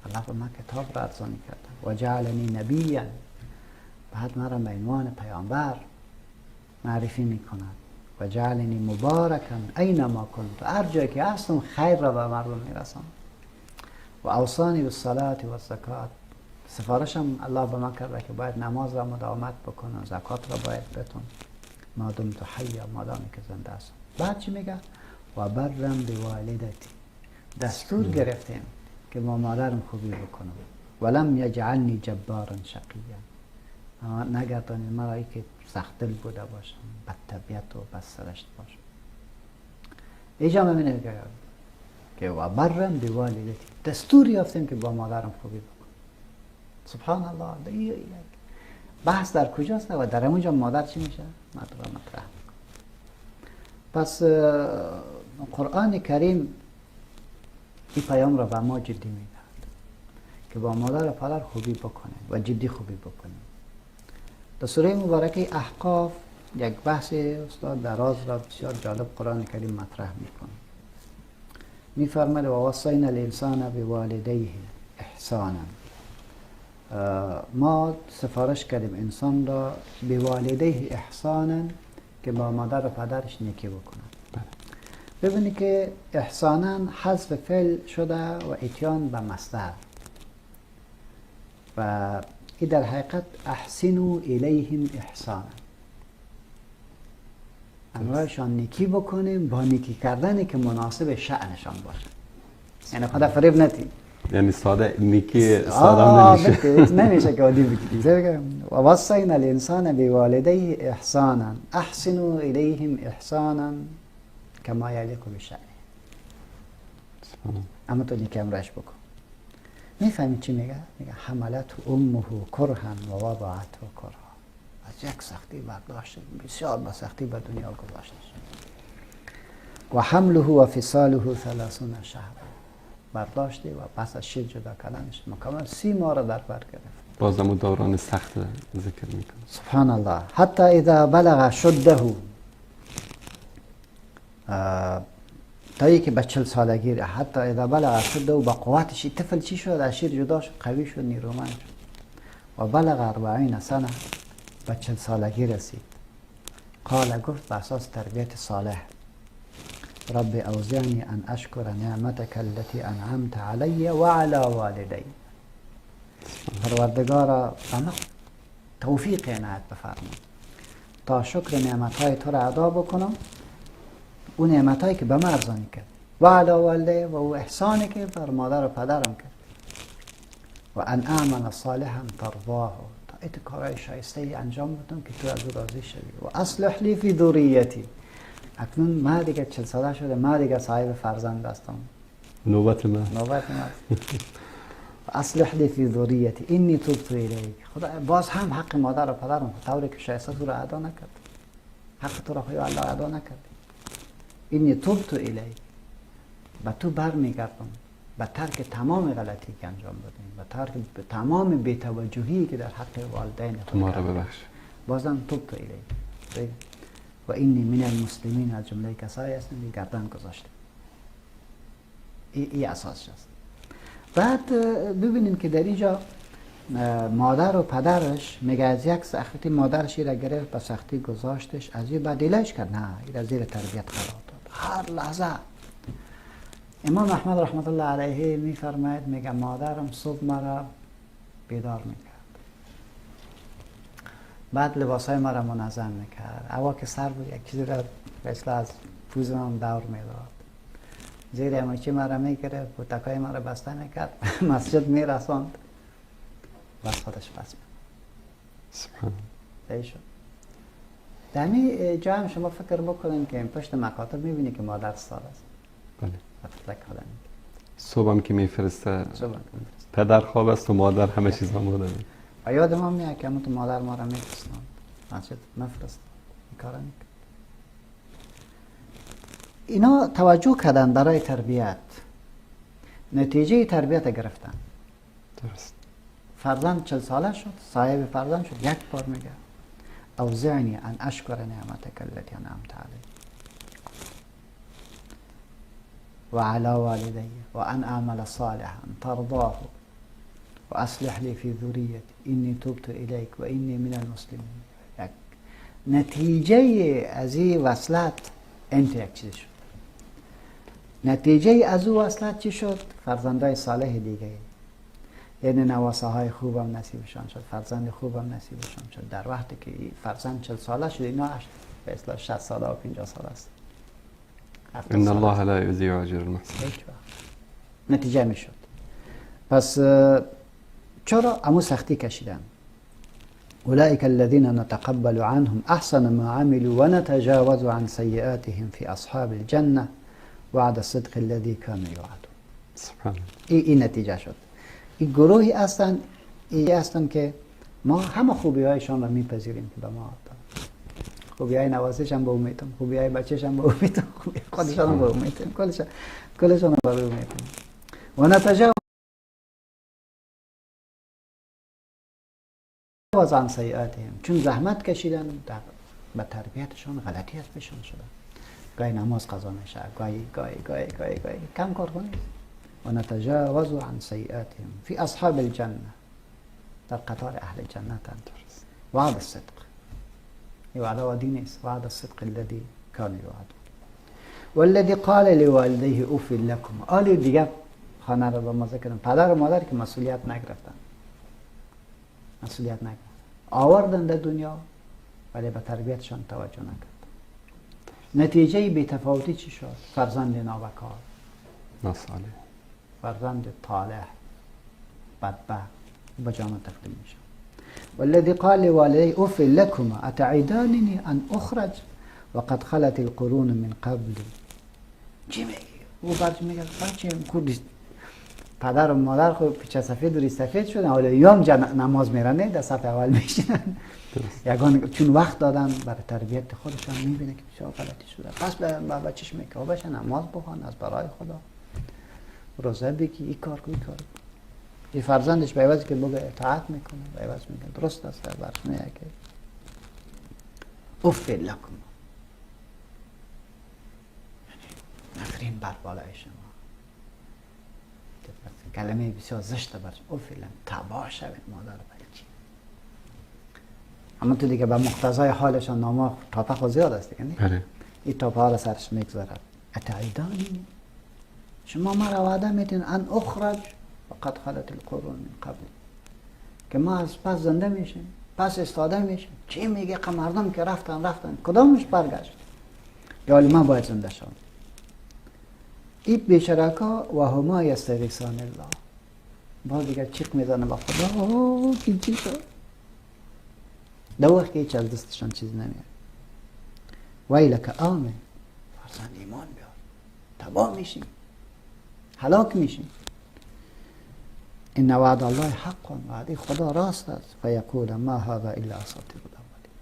الله به من کتاب را ارزانی کرده، و جعلنی نبیا، بعد مرا به عنوان پیامبر معرفی میکند، و جعلنی مبارکا اینما کنت، هر جایی که هستم خیر را به مردم میرسانم، و اوصانی بالصلاة و الزکات، سفارشم الله به من کرده که باید نماز را مداومت بکنم، زکات را باید بتون، ما دمت حیا، مادامی که زنده هستم. بعد چی میگه؟ و برم بوالدتی، دستور گرفتیم که با مادرم خوبی بکنم، ولم یجعلنی جبارا شقیا، نگردانید مرا ای که سخت دل بوده باشم، بد طبیعت و بد سرشت باشم. اینجا میبینید که و برم بوالدتی، دستور یافتیم که با مادرم خوبی بکنم. سبحان الله. بحث در کجاست و در اونجا مادر چی میشه؟ مطرح. پس قرآن کریم این پیام را به ما جدی میدهد که با مادر و پدر خوبی بکنیم و جدی خوبی بکنیم. در سوره مبارکه احقاف یک بحث استاد دراز را بسیار جالب قرآن کریم مطرح میکنه. میفرماید و وصینا الانسان بوالدیه احسانا، ما سفارش کردیم انسان را به والدیه احسانا که با مادر و پدرش نیکی بکنند. ببینید که احسانا حذف فعل شده و اتیان به مصدر و این در حقیقت احسنوا الیهم احسانا، انوارشان نیکی بکنیم با نیکی کردنی که مناسب شأنشان باشه، یعنی خدا فریب ندید، یعنی ساده نیکی ساده نمیشه. نمیشه که عادی بگیری. و وصینا الانسان بوالدیه احسانا احسنوا الیهم احسانا کما یلیق بشأنه، اما تو نیکی امرش بکن. میفهمید چی میگه؟ میگه حملت امه کرها و وضعته کرها، از یک سختی برداشت، بسیار با سختی به دنیا گذاشتش. و حمله و فصاله 30 شهر، برداشته و پس از شیر جدا کردنش مکمل 30 ماه را در بر گرفت. بازم دوران سخت ذکر میکنه. سبحان الله. حتی اذا بلغ شده، تا که به 40 سالگی، حتی اذا بلغ شده و با قوتش طفل چی شد؟ از شیر جدا شد، قوی شد، نیرومند شد. و بلغ 40 سنه، به 40 سالگی رسید. قال، گفت به اساس تربیت صالح، رب اوزعنی ان اشکر نعمتک التي انعمت علی و علی والدی، پروردگارا به من توفیق عنایت بفرما تا شکر نعمتهای تو را ادا بکنم، اون نعمتهایی که به من ارزانی کرد، و علی والدی، و او احسانی که بر مادر و پدرم کرد، و ان اعمل صالحا ترضاه، تا ایت کارهای شایسته ای انجام بدم که تو از او راضی شوی، و اصلح لی فی ذریتی، اکنون ما دیگه 40 ساله شده، ما دیگه صاحب فرزند هستم، نوبت من. اصلح لی فی ذریتی انی تبت الیک. خدا باز هم حق مادر و پدرم طوری که شایسته تو را ادا نکرد، حق تو را خدا الله ادا نکرد. انی تبت الیک، به تو برمیگردم، به ترک تمام غلطی که انجام دادیم، به ترک تمام بی‌توجهی که در حق والدین تو ما را ببخش. بازم تبت الیک و اینی من المسلمین، از جمله کسایی هستم که گردن گذاشته. این اساسش است. بعد ببینیم که در اینجا مادر و پدرش میگه از یک سختی مادرش را گرفت، به سختی گذاشتش، از این بعد دلش کرد نه، این را زیر تربیت قرار داد. هر لحظه امام احمد رحمت الله علیه میفرماید، میگه مادرم صبح مرا بیدار میکرد، بعد لباسای مرا منظم میکرد، هوا که سر بود یک چیزی را مثلا از پوزم دور میداد، زیر اماچی مرا میگرفت، بوتکای مرا بسته میکرد، مسجد میرساند، بس خودش بس سبحان الله. در این جا هم شما فکر بکنین که پشت مکاتب میبینی که مادر سال است. بله. صبح هم که میفرسته، صبح پدر خواب است و مادر همه چیز آماده. و یاد ما میاد که تو مادر ما را میفرستند مسجد مفرست این کارا میکنه. اینا توجه کردن برای تربیت، نتیجه تربیت گرفتن. درست. فرزند 40 ساله شد، صاحب فرزند شد، یک بار میگه اوزعنی ان اشکر نعمتک التي انعمت علی و علی والدی و ان اعمل صالحا ترضاه و اصلح لی فی ذریتی انی تبت الیک و انی من المسلمین. یک نتیجه از این وصلت انت یک چیز شد. نتیجه از او وصلت چی شد؟ فرزندای صالح دیگه، یعنی نواسه های خوبم نصیبشان شد، فرزند خوبم نصیبشان شد. در وقتی که فرزند 40 ساله شد، اینا به اصطلاح 60 ساله و 50 ساله است. ان الله لا یضیع اجر المحسنین. نتیجه می شد. پس چرا امو سختی کشیدن؟ اولئک الذین نتقبل عنهم احسن ما عملوا و نتجاوز عن سیئاتهم فی اصحاب الجنه وعد الصدق الذي كانوا يوعدون. سبحان الله. این نتیجه شد. این گروهی هستن که ما همه خوبی هایشان را میپذیریم که به ما دارن. خوبی های نوازش هم به او میتونم، خوبی های بچهش هم به او میتونم، خوبی خودشان هم به او میتونم، کلشان هم به او میتونم. و نتجاوز عن سیئاتهم، چون زحمت کشیدن به تربیتشان غلطی از پیشان شده. گاهی نماز قضا میشه، گاهی کم کار کنید. و نتجاوز عن سیئاتهم فی اصحاب الجنه، در قطار اهل جنت هم درست. وعد الصدق، این وعده وعدی نیست، وعد الصدق الذی کانوا یوعدون. والذی قال لوالدیه اف لکم. آلی دیگه خانه را با ما ذکر کردن، پدر و مادر که مسئولیت نگرفتن، آوردن در دنیا ولی به تربیتشان توجه نکرد. نتیجه بی‌تفاوتی چی شد؟ فرزند نابکار، ناصالح، فرزند طالح، بدبخت به جامعه تقدیم میشه. والذی قال لوالدیه اف لکما اتعداننی ان اخرج وقد خلت القرون من قبل. چی میگه؟ او برچ میگه بچه پدر و مادر خود پیچه سفید و ری سفید شدن، حالا یوم نماز میرن در صف اول میشینن. یگان چون وقت دادن برای تربیت خودشان، میبینه که چه غلطی شده، پس به بچهش میگه او بچه نماز بخوان از برای خدا، روزه بگی، این کار کن، این کار. این فرزندش به عوضی که بگه اطاعت میکنه، به عوض میگه درست است، در برش میگه که اف لکم، یعنی نفرین بر بالای شما. کلمه بسیار زشته برش، اف لکم، تباه شوید مادر بچه. اما تو دیگه به مقتضای حالشان نامه تاپخ و زیاد است دیگه، بله. این تاپه ها را سرش میگذارد. اتعیدانی، شما ما را وعده میتین ان اخرج وقد خلت القرون من قبل، که ما از پس زنده میشیم، پس استاده میشیم. چی میگه؟ که مردم که رفتن کدامش برگشت؟ یا من باید زنده شم. این بیشرکا و هما یستغیثان الله، باز دیگه چیق میزنه با خدا، اوه این چی شد؟ دو وقت که هیچ از دستشان چیز نمیاد. ویلک آمن، فرزند ایمان بیار، تباه میشیم، هلاک میشیم. این وعد الله حق، وعده خدا راست است. فیقول ما هذا الا اساطیر الاولین.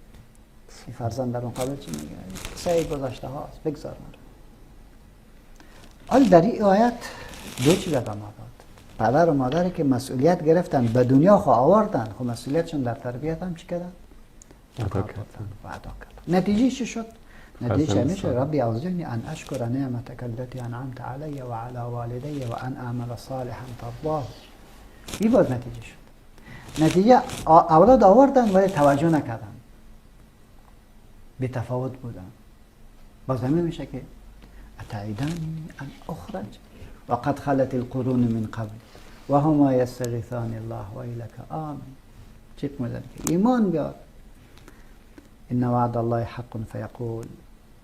این فرزند در مقابل چی میگه؟ قصه گذشته هاست، بگذار مرا. حال در این آیت دو چیز به ما داد. پدر و مادری که مسئولیت گرفتن به دنیا خو آوردن، خو مسئولیتشون در تربیت هم چی کردن؟ ادا کردن. نتیجه چی شد؟ نتیجه میشه ربی اوزعنی ان اشکر نعمتک التي انعمت علی و علی والدی و ان اعمل صالحا ترضاه. این باز نتیجه شد. نتیجه اولاد آوردن ولی توجه نکردن، بی تفاوت بودن. باز همین میشه که اتعیدانی ان اخرج وقد خلت القرون من قبل و هما یستغیثان الله ویلک آمن. چیک میزنه که ایمان بیار. ان وعد الله حق فیقول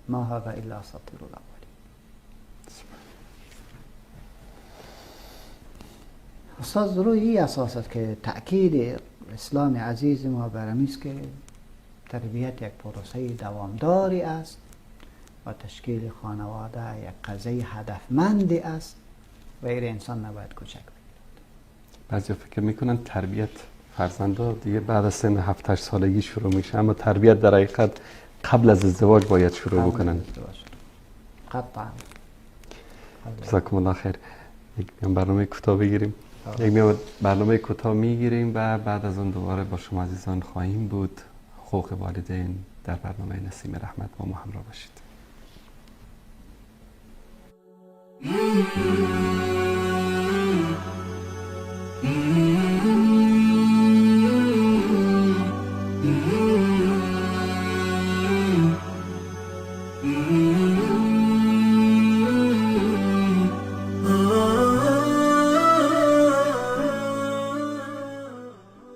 ما هذا الا اساطیر الاولین. استاد روی این اساس است که تأکید اسلام عزیز ما برمیست که تربیت یک پروسه دوامداری است و تشکیل خانواده یک قضیه هدفمندی است و این انسان نباید کوچک بگیرد. بعضی فکر میکنن تربیت فرزندا دیگه بعد از سن 7-8 سالگی شروع میشه، اما تربیت در حقیقت قبل از ازدواج باید شروع بکنن. قطعا. جزاکم الله خیر. یک برنامه کوتاه بگیریم. یک برنامه کوتاه میگیریم و بعد از اون دوباره با شما عزیزان خواهیم بود. حقوق والدین در برنامه نسیم رحمت با ما همراه باشید.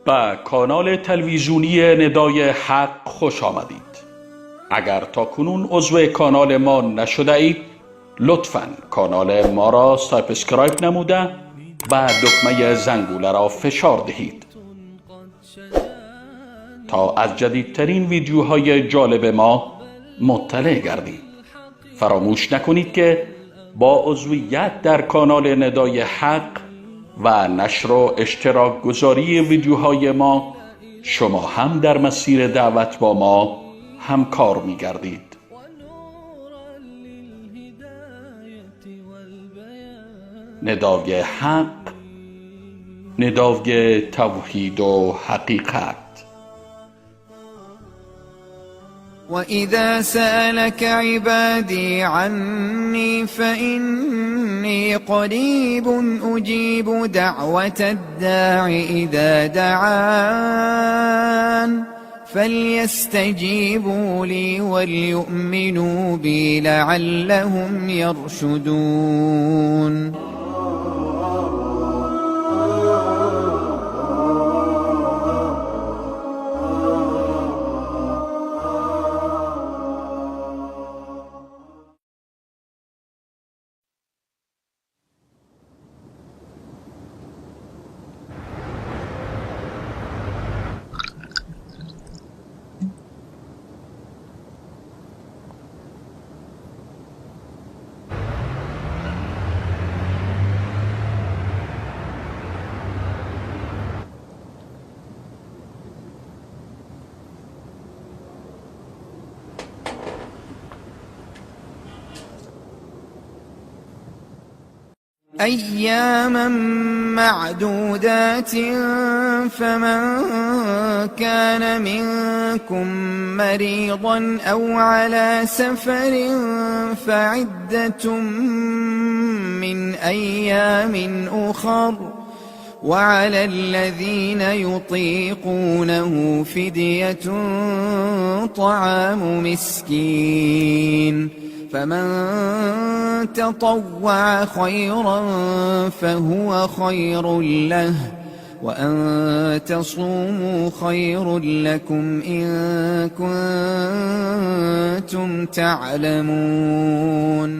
به کانال تلویزیونی ندای حق خوش آمدید. اگر تا کنون عضو کانال ما نشده اید لطفاً کانال ما را سابسکرایب نموده و دکمه زنگوله را فشار دهید تا از جدیدترین ویدیوهای جالب ما مطلع گردید. فراموش نکنید که با عضویت در کانال ندای حق و نشر و اشتراک گذاری ویدیوهای ما شما هم در مسیر دعوت با ما همکار می گردید. ندای حق، ندای توحید و حقیقت. وإذا سألك عبادي عني فإني قريب أجيب دعوة الداع إذا دعان فليستجيبوا لي وليؤمنوا بي لعلهم يرشدون. أياما معدودات فمن كان منكم مريضا أو على سفر فعدة من أيام أخر وعلى الذين يطيقونه فدية طعام مسكين فمن تطوع خيرا فهو خير له وأن تصوموا خير لكم إن كنتم تعلمون.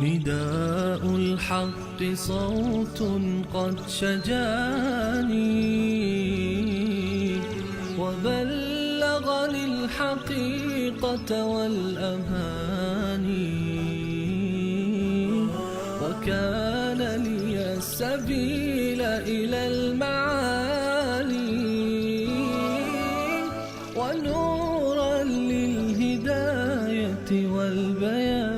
نداء الحق صوت قد شجاني وبلغني الحقيقة والأماني وكان لي السبيل إلى المعالي ونورا للهداية والبيان.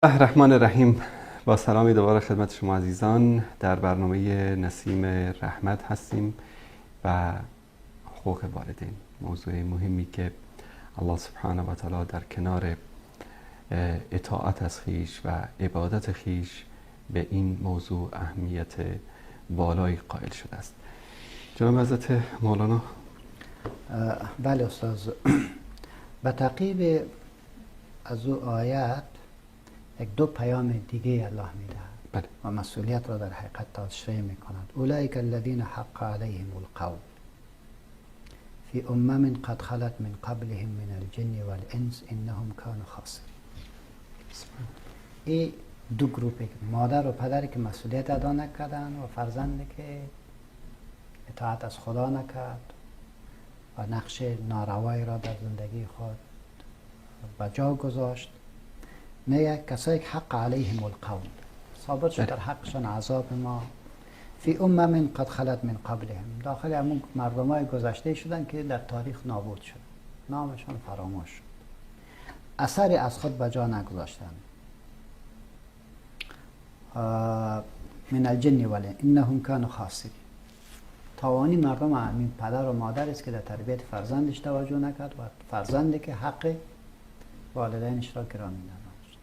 الرحمن الرحیم. با سلامی دوباره خدمت شما عزیزان. در برنامه نسیم رحمت هستیم و حقوق والدین، موضوع مهمی که الله سبحانه و تعالی در کنار اطاعت از خیش و عبادت خیش به این موضوع اهمیت بالایی قائل شده است. جناب حضرت مولانا. بله استاد، به تعقیب از او آیت یک دو پیام دیگه الله میدهد بله. و مسئولیت را در حقیقت تشریح میکند. اولئک الذین حق علیهم القول فی امم قد خلت من قبلهم من الجن والانس انهم كانوا خاسرین. این دو گروپی، مادر و پدری که مسئولیت ادا نکردن و فرزندی که اطاعت از خدا نکرد و نقش ناروایی را در زندگی خود به جا گذاشت، میگه کسایی که حق علیهم القول، ثابت شد در حقشان عذاب ما، فی امم قد خلت من قبلهم، داخل همون مردمای گذشته شدن که در تاریخ نابود شد، نامشان فراموش شد، اثری از خود به جا نگذاشتن. من الجن والانس انهم كانوا خاسرین. تاوانی مردم همین پدر و مادر است که در تربیت فرزندش توجه نکرد و فرزندی که حق والدینش را گرامی نداشت.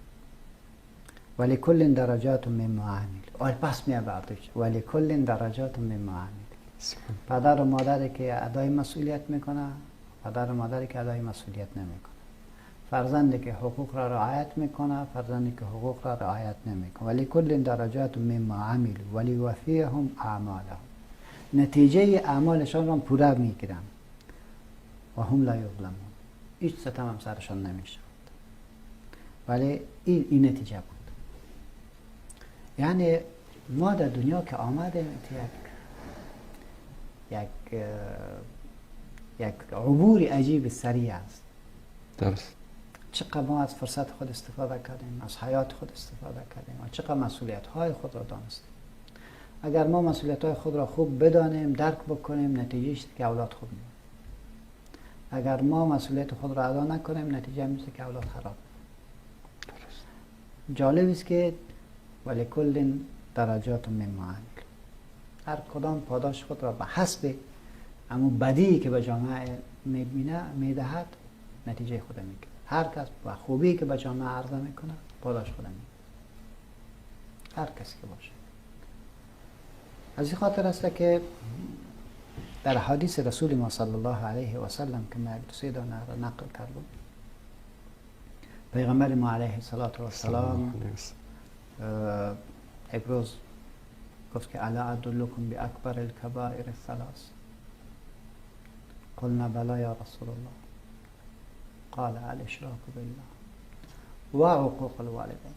ولی کل درجات مما عمل، پس میاد بعدش ولی کل درجات مما عمل. پدر و مادری که ادای مسئولیت میکنه، پدر و مادری که ادای مسئولیت نمیکنه، فرزندی که حقوق را رعایت میکنه، فرزندی که حقوق را رعایت نمیکنه. ولی کل درجات مما عمل ولی وفیهم اعمالهم، نتیجه اعمالشان را پورا میگیرن و هم لا یظلمون، هیچ ستم هم سرشان نمیشه. ولی این نتیجه بود. یعنی ما در دنیا که آمدیم یک عبور عجیب سریع است. درست. چقدر ما از فرصت خود استفاده کردیم، از حیات خود استفاده کردیم و چقدر مسئولیت های خود را دانستیم. اگر ما مسئولیت های خود را خوب بدانیم، درک بکنیم، نتیجهش که اولاد خوب میاد. اگر ما مسئولیت خود را ادا نکنیم، نتیجه میشه که اولاد خراب. جالب است که ولی کل درجات مما عمل، هر کدام پاداش خود را به حسب همون بدی که به جامعه میدهد نتیجه خود میگیرد. هر کس با خوبی که به جامعه عرضه میکنه پاداش خود میگیرد، هر کسی که باشه. از این خاطر است که در حدیث رسول ما صلی الله علیه و سلم که ما یک دانه را نقل کردم، پیغمبر ما علیه السلام یک روز گفت که الا ادلکم باکبر الکبائر الثلاث، قلنا بلا یا رسول الله، قال الاشراک بالله و عقوق الوالدین.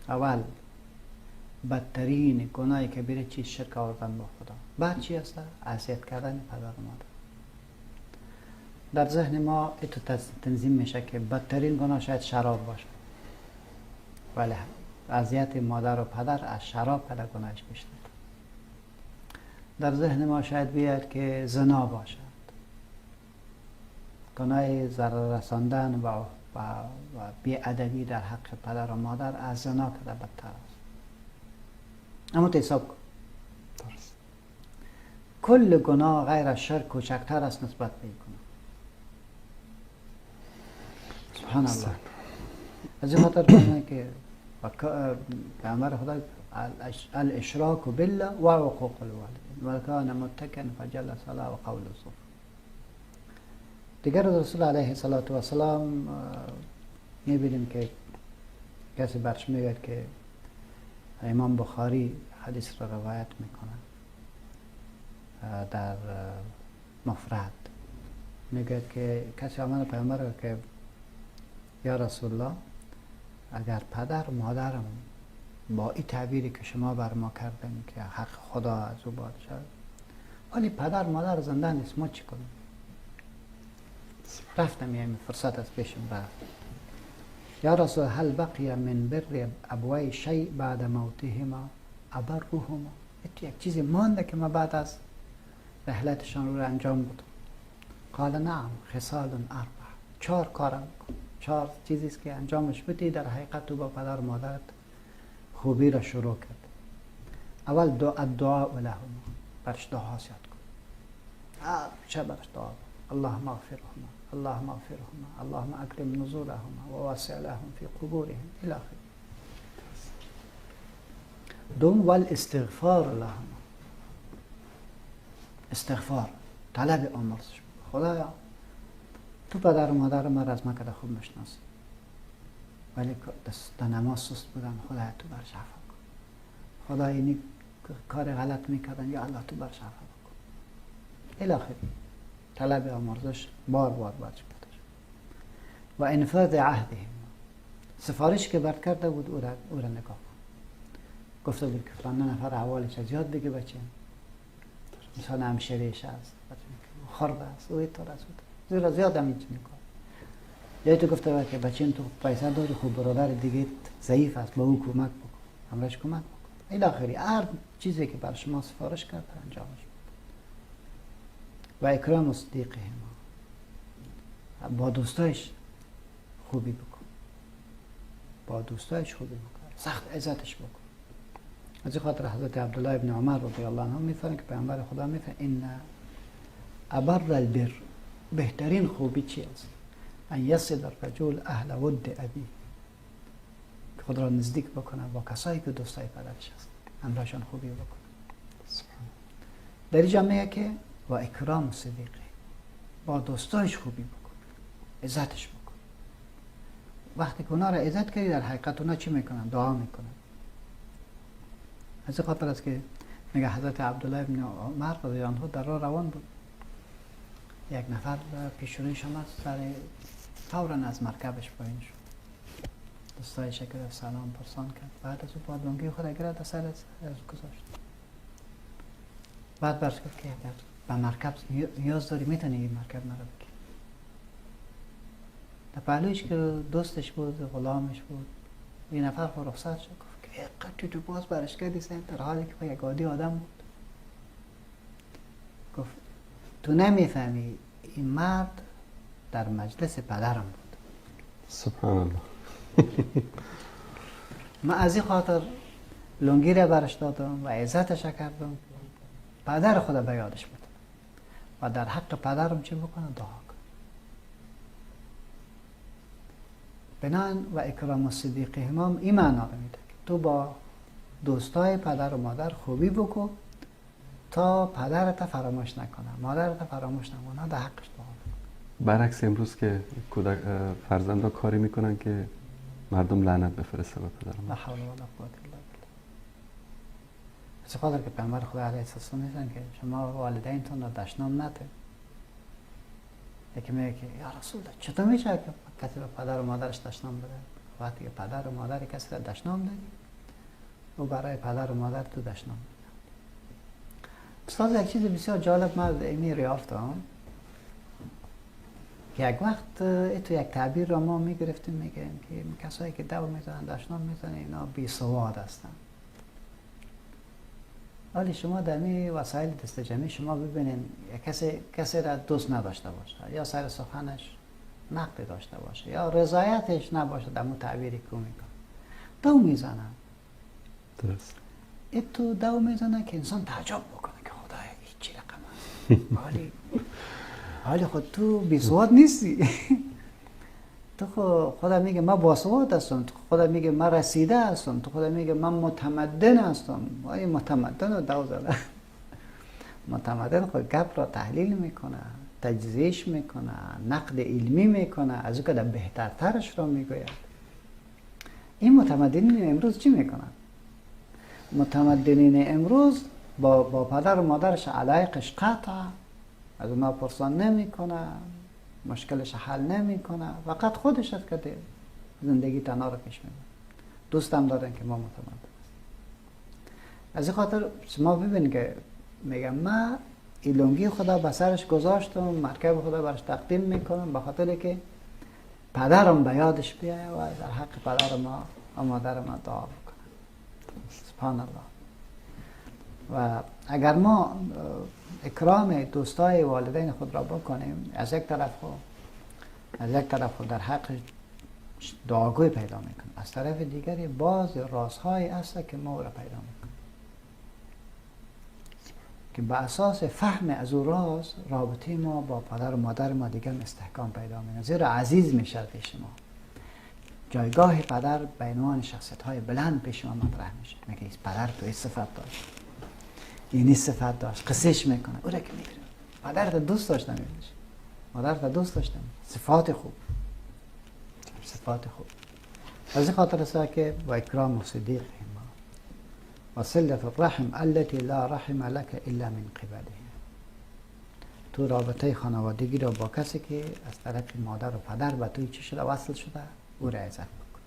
اول بدترین گناه کبیره چیز شرک آوردن با خدا، بعد چی هست؟ عصیت کردن پدر و مادر. در ذهن ما اینطور تنظیم میشه که بدترین گناه شاید شراب باشه، ولی اذیت مادر و پدر از شراب پدر گناهش بیشتر. در ذهن ما شاید بیاد که زنا باشد، گناه ضرر رساندن و بی‌ادبی در حق پدر و مادر از زنا که بدتر است. اما حساب کن، کل گناه غیر از شرک کوچکتر است نسبت به این گناه. سبحان الله. از این خاطر فرمودن که پیامبر خدا الاشراک بالله و عقوق الوالدین و کان متکئا فجلس علی و قول الزور. دیگر رسول علیه السلام میبینیم که کسی برش میگه که امام بخاری حدیث را روایت میکنه در مفرد، میگه که کسی آمد پیامبر که یا رسول الله اگر پدر مادرم با این تعبیری که شما بر ما کردن که حق خدا از او باید شد، ولی پدر مادر زنده نیست، ما چی کنیم؟ رفتم یعنی فرصت از پیشم رفت. یا رسول هل بقی من بر ابوی شیء بعد موتهما ابرهما، یک چیزی مانده که ما بعد از رحلتشان رو انجام بدم؟ قال نعم خصال اربع، 4 کارم کن. 4 چیزی است که انجامش بدی در حقیقت تو با پدر و مادرت خوبی را شروع کرد. اول دعا لهم، برش دعا یاد کن. چه برش دعا؟ اللهم اغفرهما، اللهم اغفرهما، اللهم اکرم نزولهما و وسع لهم فی قبورهم الی آخره. دوم والاستغفار لهم، استغفار، طلب آمرزش. خدایا تو پدر و مادر من از من که خوب میشناسی، ولی در نماز سست بودن، خدایا تو برش عفو کن. خدا اینی کار غلط میکردن، یا الله تو برش عفو کن الی آخره. طلب آمرزش بار برش کردش. و انفاذ عهدهم، سفارش که برد کرده بود او را نگاه کن. گفته بود که فلان نفر احوالش از یاد بگه بچه، مثلا همشریش هست، خرد است، او اینطور است، زیرا زیاد هم اینچه میکن. یا تو گفته بود که بچه تو پیسه داری، خوب برادر دیگه ضعیف است، با او کمک بکن، همراهش کمک بکن الی آخره. هر چیزی که بر شما سفارش کرده انجامش بکن. و اکرام صدیقهم، با دوستایش خوبی بکن، با دوستایش خوبی بکن، سخت عزتش بکن. از این خاطر حضرت عبدالله ابن عمر رضی الله عنه میفرمایند که پیامبر خدا میفرمایند ان ابر البر، بهترین خوبی چی است؟ ان یصل الرجل اهل ود ابی، که خود را نزدیک بکنه با کسایی که دوستای پدرش هست، همراهشان خوبی بکنه. در اینجا میگه که و اکرام صدیقه، با دوستایش خوبی بکن، عزتش بکن. وقتی که اونا را عزت کردی، در حقیقت اونا چی میکنن؟ دعا میکنن. از این خاطر است که میگه حضرت عبدالله ابن عمر رضی الله عنه در راه روان بود، یک نفر پیش رویش آمد، فوراً از مرکبش پایین شد، دوستایش که سلام پرسان کرد، بعد از او با لنگی خود گرفت از سر گذاشت. بعد برش گفت که اگر به مرکب نیاز داری میتونی این مرکب مرا بگی. در پهلویش که دوستش بود، غلامش بود، این نفر خود رخصت شد، گفت که قطعی تو باز برش کردی سین، در حالی که یک عادی آدم بود. گفت تو نمیفهمی این مرد در مجلس پدرم بود. سبحان الله. من از این خاطر لنگی را برش دادم و عزتش کردم، پدر خدا به یادش بود و در حق پدرم چی بکنم؟ دعا کنم. بنان و اکرام الصدیق همام این معنا رو میده که تو با دوستای پدر و مادر خوبی بکن تا پدرت فراموش نکنه، مادرت فراموش نکنه، در حقش دعا کن. برعکس امروز که کودک فرزندا کاری میکنن که مردم لعنت بفرسته به پدر و لا مادر. حول ولا قوة الا بالله. از خاطر که پیامبر خدا علیه السلام میگن که شما والدینتون را دشنام نده. یکی میگه که یا رسول الله چطور میشه که کسی به پدر و مادرش دشنام بده؟ وقتی که پدر و مادر کسی را دشنام دادی، او برای پدر و مادر تو دشنام بده. استاد یک چیز بسیار جالب من اینی ریافتم که یک وقت تو یک تعبیر را ما میگرفتیم، میگیم که کسایی که دو میزنن دشنام میزنن اینا بی سواد هستن. ولی شما در می وسایل دست جمعی شما ببینین کسی را دوست نداشته باشه یا سر سخنش نقد داشته باشه یا رضایتش نباشه در مو تعبیری که میکنه، دو میزنن. درست. تو دو میزنن که انسان تعجب بکنه که خدایا این چی رقم است. حالی خود تو بی سواد نیستی. تو خدا میگه من باسواد هستم، تو خدا میگه من رسیده هستم، تو خدا میگه من متمدن هستم. وای متمدن رو دو زده. متمدن خود گپ را تحلیل میکنه، تجزیهش میکنه، نقد علمی میکنه، از او که در بهترترش را میگوید. این متمدنین امروز چی میکنن؟ متمدنین امروز با پدر و مادرش علاقش قطع، از اونا پرسان نمیکنه، مشکلش حل نمیکنه، فقط خودش است که زندگی تنها رو پیش میبره. دوستم دارن که ما متمدن است. از این خاطر شما ببینید که میگم من ایلونگی خدا به سرش گذاشتم، مرکب خدا برش تقدیم میکنم به خاطر که پدرم به یادش بیایه و در حق پدر ما و مادر ما دعا بکنم. سبحان الله. و اگر ما اکرام دوستای والدین خود را بکنیم، از یک طرف در حق دعاگوی پیدا میکنه. از طرف دیگری باز رازهایی هست که ما او را پیدا میکنیم که به اساس فهم از او راز رابطه ما با پدر و مادر ما دیگر استحکام پیدا میکنه، زیرا عزیز میشه پیش ما. جایگاه پدر به عنوان شخصیت های بلند پیش ما مطرح میشه. میگه پدر تو این صفت داشت، این صفت داشت، قصهش میکنه، او را که میگیره. پدر تو دوست داشتم میبینیش، مادر تو دوست داشتم، صفات خوب، صفات خوب. از این خاطر است که و اکرام و صدیقهم و صلة الرحم التي لا رحم لك الا من قبله. تو رابطه خانوادگی را با کسی که از طرف مادر و پدر به توی چی شده وصل شده او را عزت بکن.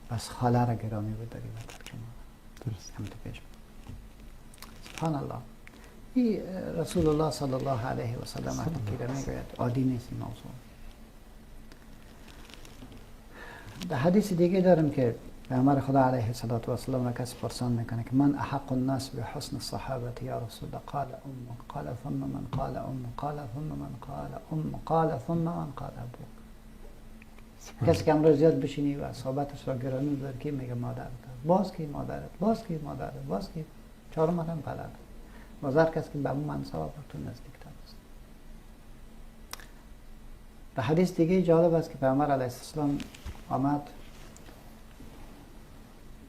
پس خاله را گرامی بداری و ترک مادر. درست همین تو پیش بود. سبحان الله. این رسول الله صلی الله علیه و سلم که میگوید عادی نیست این موضوع. در حدیث دیگه دارم که پیامبر خدا علیه السلام را کسی پرسان میکنه که من احق الناس بحسن الصحابه یا رسول الله؟ قال امك، قال ثم من، قال امك، قال ثم من، قال امك، قال ثم من، قال ابوك. کسی که امروز زیاد بشینی و صحبتش را گرامی بداری که میگه مادرت، باز کی مادرت، باز کی مادرت، باز کی چهارم هم پدرت. باز هر کسی که به اون منصب و تو نزدیکتر است. در حدیث دیگه جالب است که پیامبر علیه السلام آمد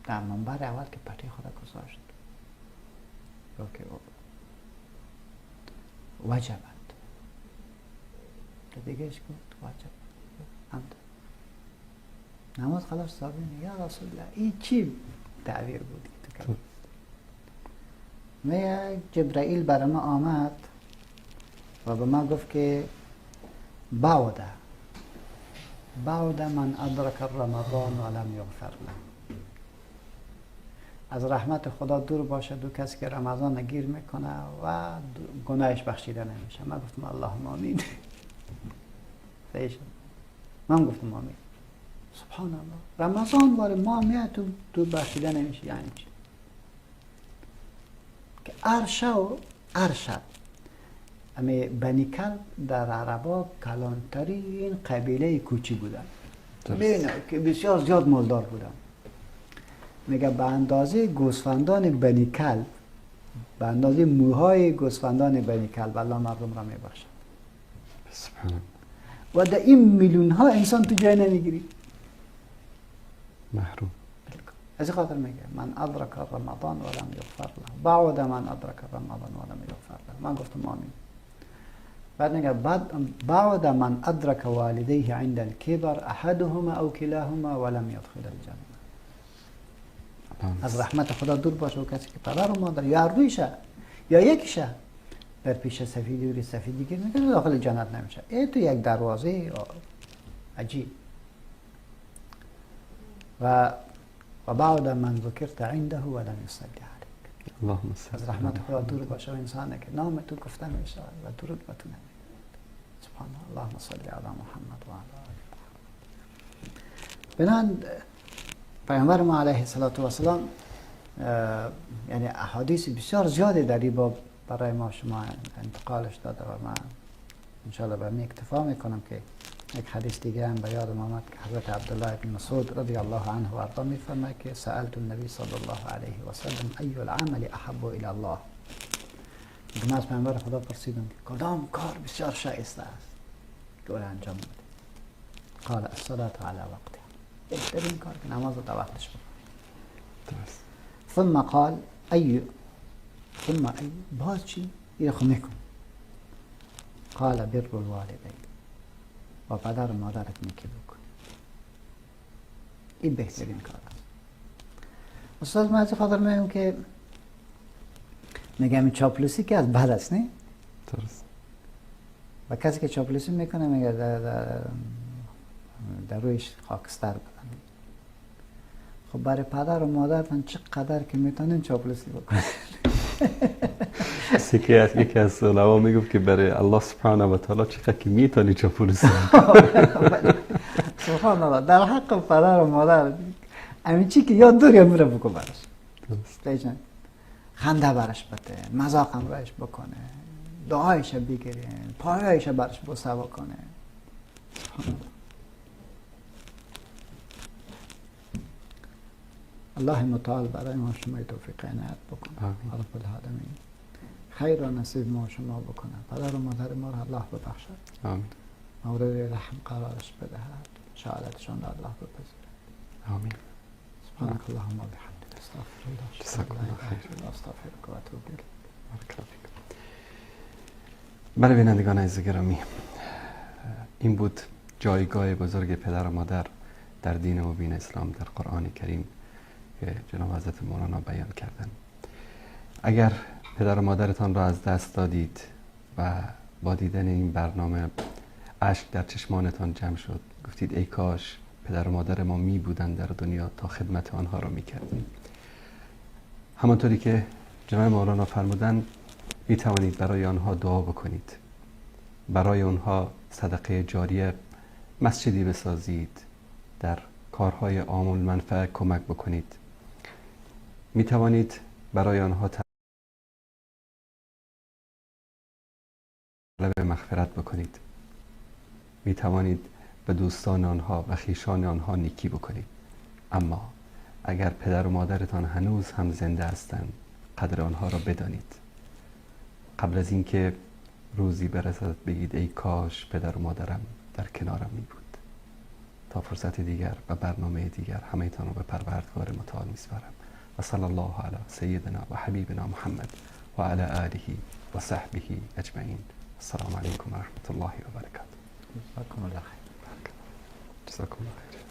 در منبر اول که پټی خدا گذاشت که وجبت دیگهش گفت وجب حمد نماز خلاص صابینه یا رسول الله این چی تعبیر بودی تو که میگه جبرائیل برای ما آمد و به ما گفت که بعد من ادرک رمضان ولم یغفر له. از رحمت خدا دور باشه دو کسی که رمضان گیر میکنه و گناهش بخشیده نمیشه. من گفتم اللهم آمین. من گفتم آمین. سبحان الله. رمضان باره ما میاد تو بخشیده نمیشه یعنی چی؟ که ارشد امی بنی کلب در عربا کلانترین قبیله کوچی بودن. ببینه که بسیار زیاد مالدار بودن. میگه به اندازه گوسفندان بنی کلب، به اندازه موهای گوسفندان بنی کلب الله مردم را میبخشد. سبحان. و در این میلیون ها انسان تو جای نمیگیری، محروم. از این خاطر میگه من ادرک رمضان ولم یغفر له، بعد من ادرک رمضان ولم یغفر له. من گفتم آمین. بعد میگه بعد من ادرک والدیه عند الكبر احدهما او کلاهما ولم یدخل الجنه. از رحمت خدا دور باشه و کسی که پدر و مادر یا رویشه یا یکیشه در پیش سفیدی و سفیدی گیر میکنه داخل جنت نمیشه. این تو یک دروازه عجیب. و بعد من ذکرت عنده ولم یصلی علیک. اللهم صل. از رحمت خدا دور باشه و انسانه که نام تو گفته میشه و درود به تو نمیاد. سبحان الله. اللهم صل علی محمد و علی آل محمد. بنان پیامبر ما علیه السلام یعنی احادیث بسیار زیادی در این باب برای ما شما انتقالش داده و من انشاءالله به می اکتفا میکنم که یک حدیث دیگه هم به یادم آمد که حضرت عبدالله بن مسعود رضی الله عنه و ارضا میفرماید که سألت النبی صلی الله علیه و سلم ای العمل احب الی الله. من از پیامبر خدا پرسیدم که کدام کار بسیار شایسته است که او را انجام بده؟ قال الصلاة علی وقتها. بهترین کار که نماز رو در وقتش بکنی. ثم قال ای باز چی؟ یه خو میکن. قال بر الوالدین و پدر و مادرت نیکی بکن. این بهترین کار است. استاد من از خاطر میگم که میگم چاپلوسی که از بد است نه؟ درست. و کسی که چاپلوسی میکنه میگه در رویش خاکستر بدن. خب برای پدر و مادرتان چقدر که میتونین چاپلوسی بکنن. یکی از علما میگفت که برای الله سبحانه و تعالی چقدر که میتونی چاپلوسی. سبحان الله. در حق پدر و مادر همین چی که یاد داری میره بکن براش. درست. خنده براش بده، مذاق هم برایش بکنه، دعایش بگیره، پایایش براش بوسه بکنه. الله متعال برای ما شما توفیق عنایت بکنه. آمین. رب العالمین خیر و نصیب ما شما بکنه. پدر و مادر ما را الله ببخشد، آمین. مورد رحم قرارش بدهد، شهادتشان را الله بپذیرد. آمین. سبحانك اللهم وبحمدك استغفر الله جزاكم الله خير. استغفرك و اتوب الیک. بارک الله فیکم. بله بینندگان عزیز گرامی، این بود جایگاه بزرگ پدر و مادر در دین مبین اسلام، در قرآن کریم که جناب حضرت مولانا بیان کردن. اگر پدر و مادرتان را از دست دادید و با دیدن این برنامه اشک در چشمانتان جمع شد، گفتید ای کاش پدر و مادر ما می بودن در دنیا تا خدمت آنها را می کردیم، همانطوری که جناب مولانا فرمودن می توانید برای آنها دعا بکنید، برای آنها صدقه جاریه، مسجدی بسازید، در کارهای عام المنفعه کمک بکنید. می توانید برای آنها طلب مغفرت بکنید، می توانید به دوستان آنها و خویشان آنها نیکی بکنید. اما اگر پدر و مادرتان هنوز هم زنده هستند، قدر آنها را بدانید. قبل از اینکه روزی برسد بگید ای کاش پدر و مادرم در کنارم می بود. تا فرصت دیگر و برنامه دیگر همه‌تان را به پروردگار متعال می‌سپارم و صلی الله علی سیدنا و حبیبنا محمد و علی آله و صحبه اجمعین. السلام علیکم و رحمت الله و برکاته. جزاکم الله خیر. جزاکم الله خیر.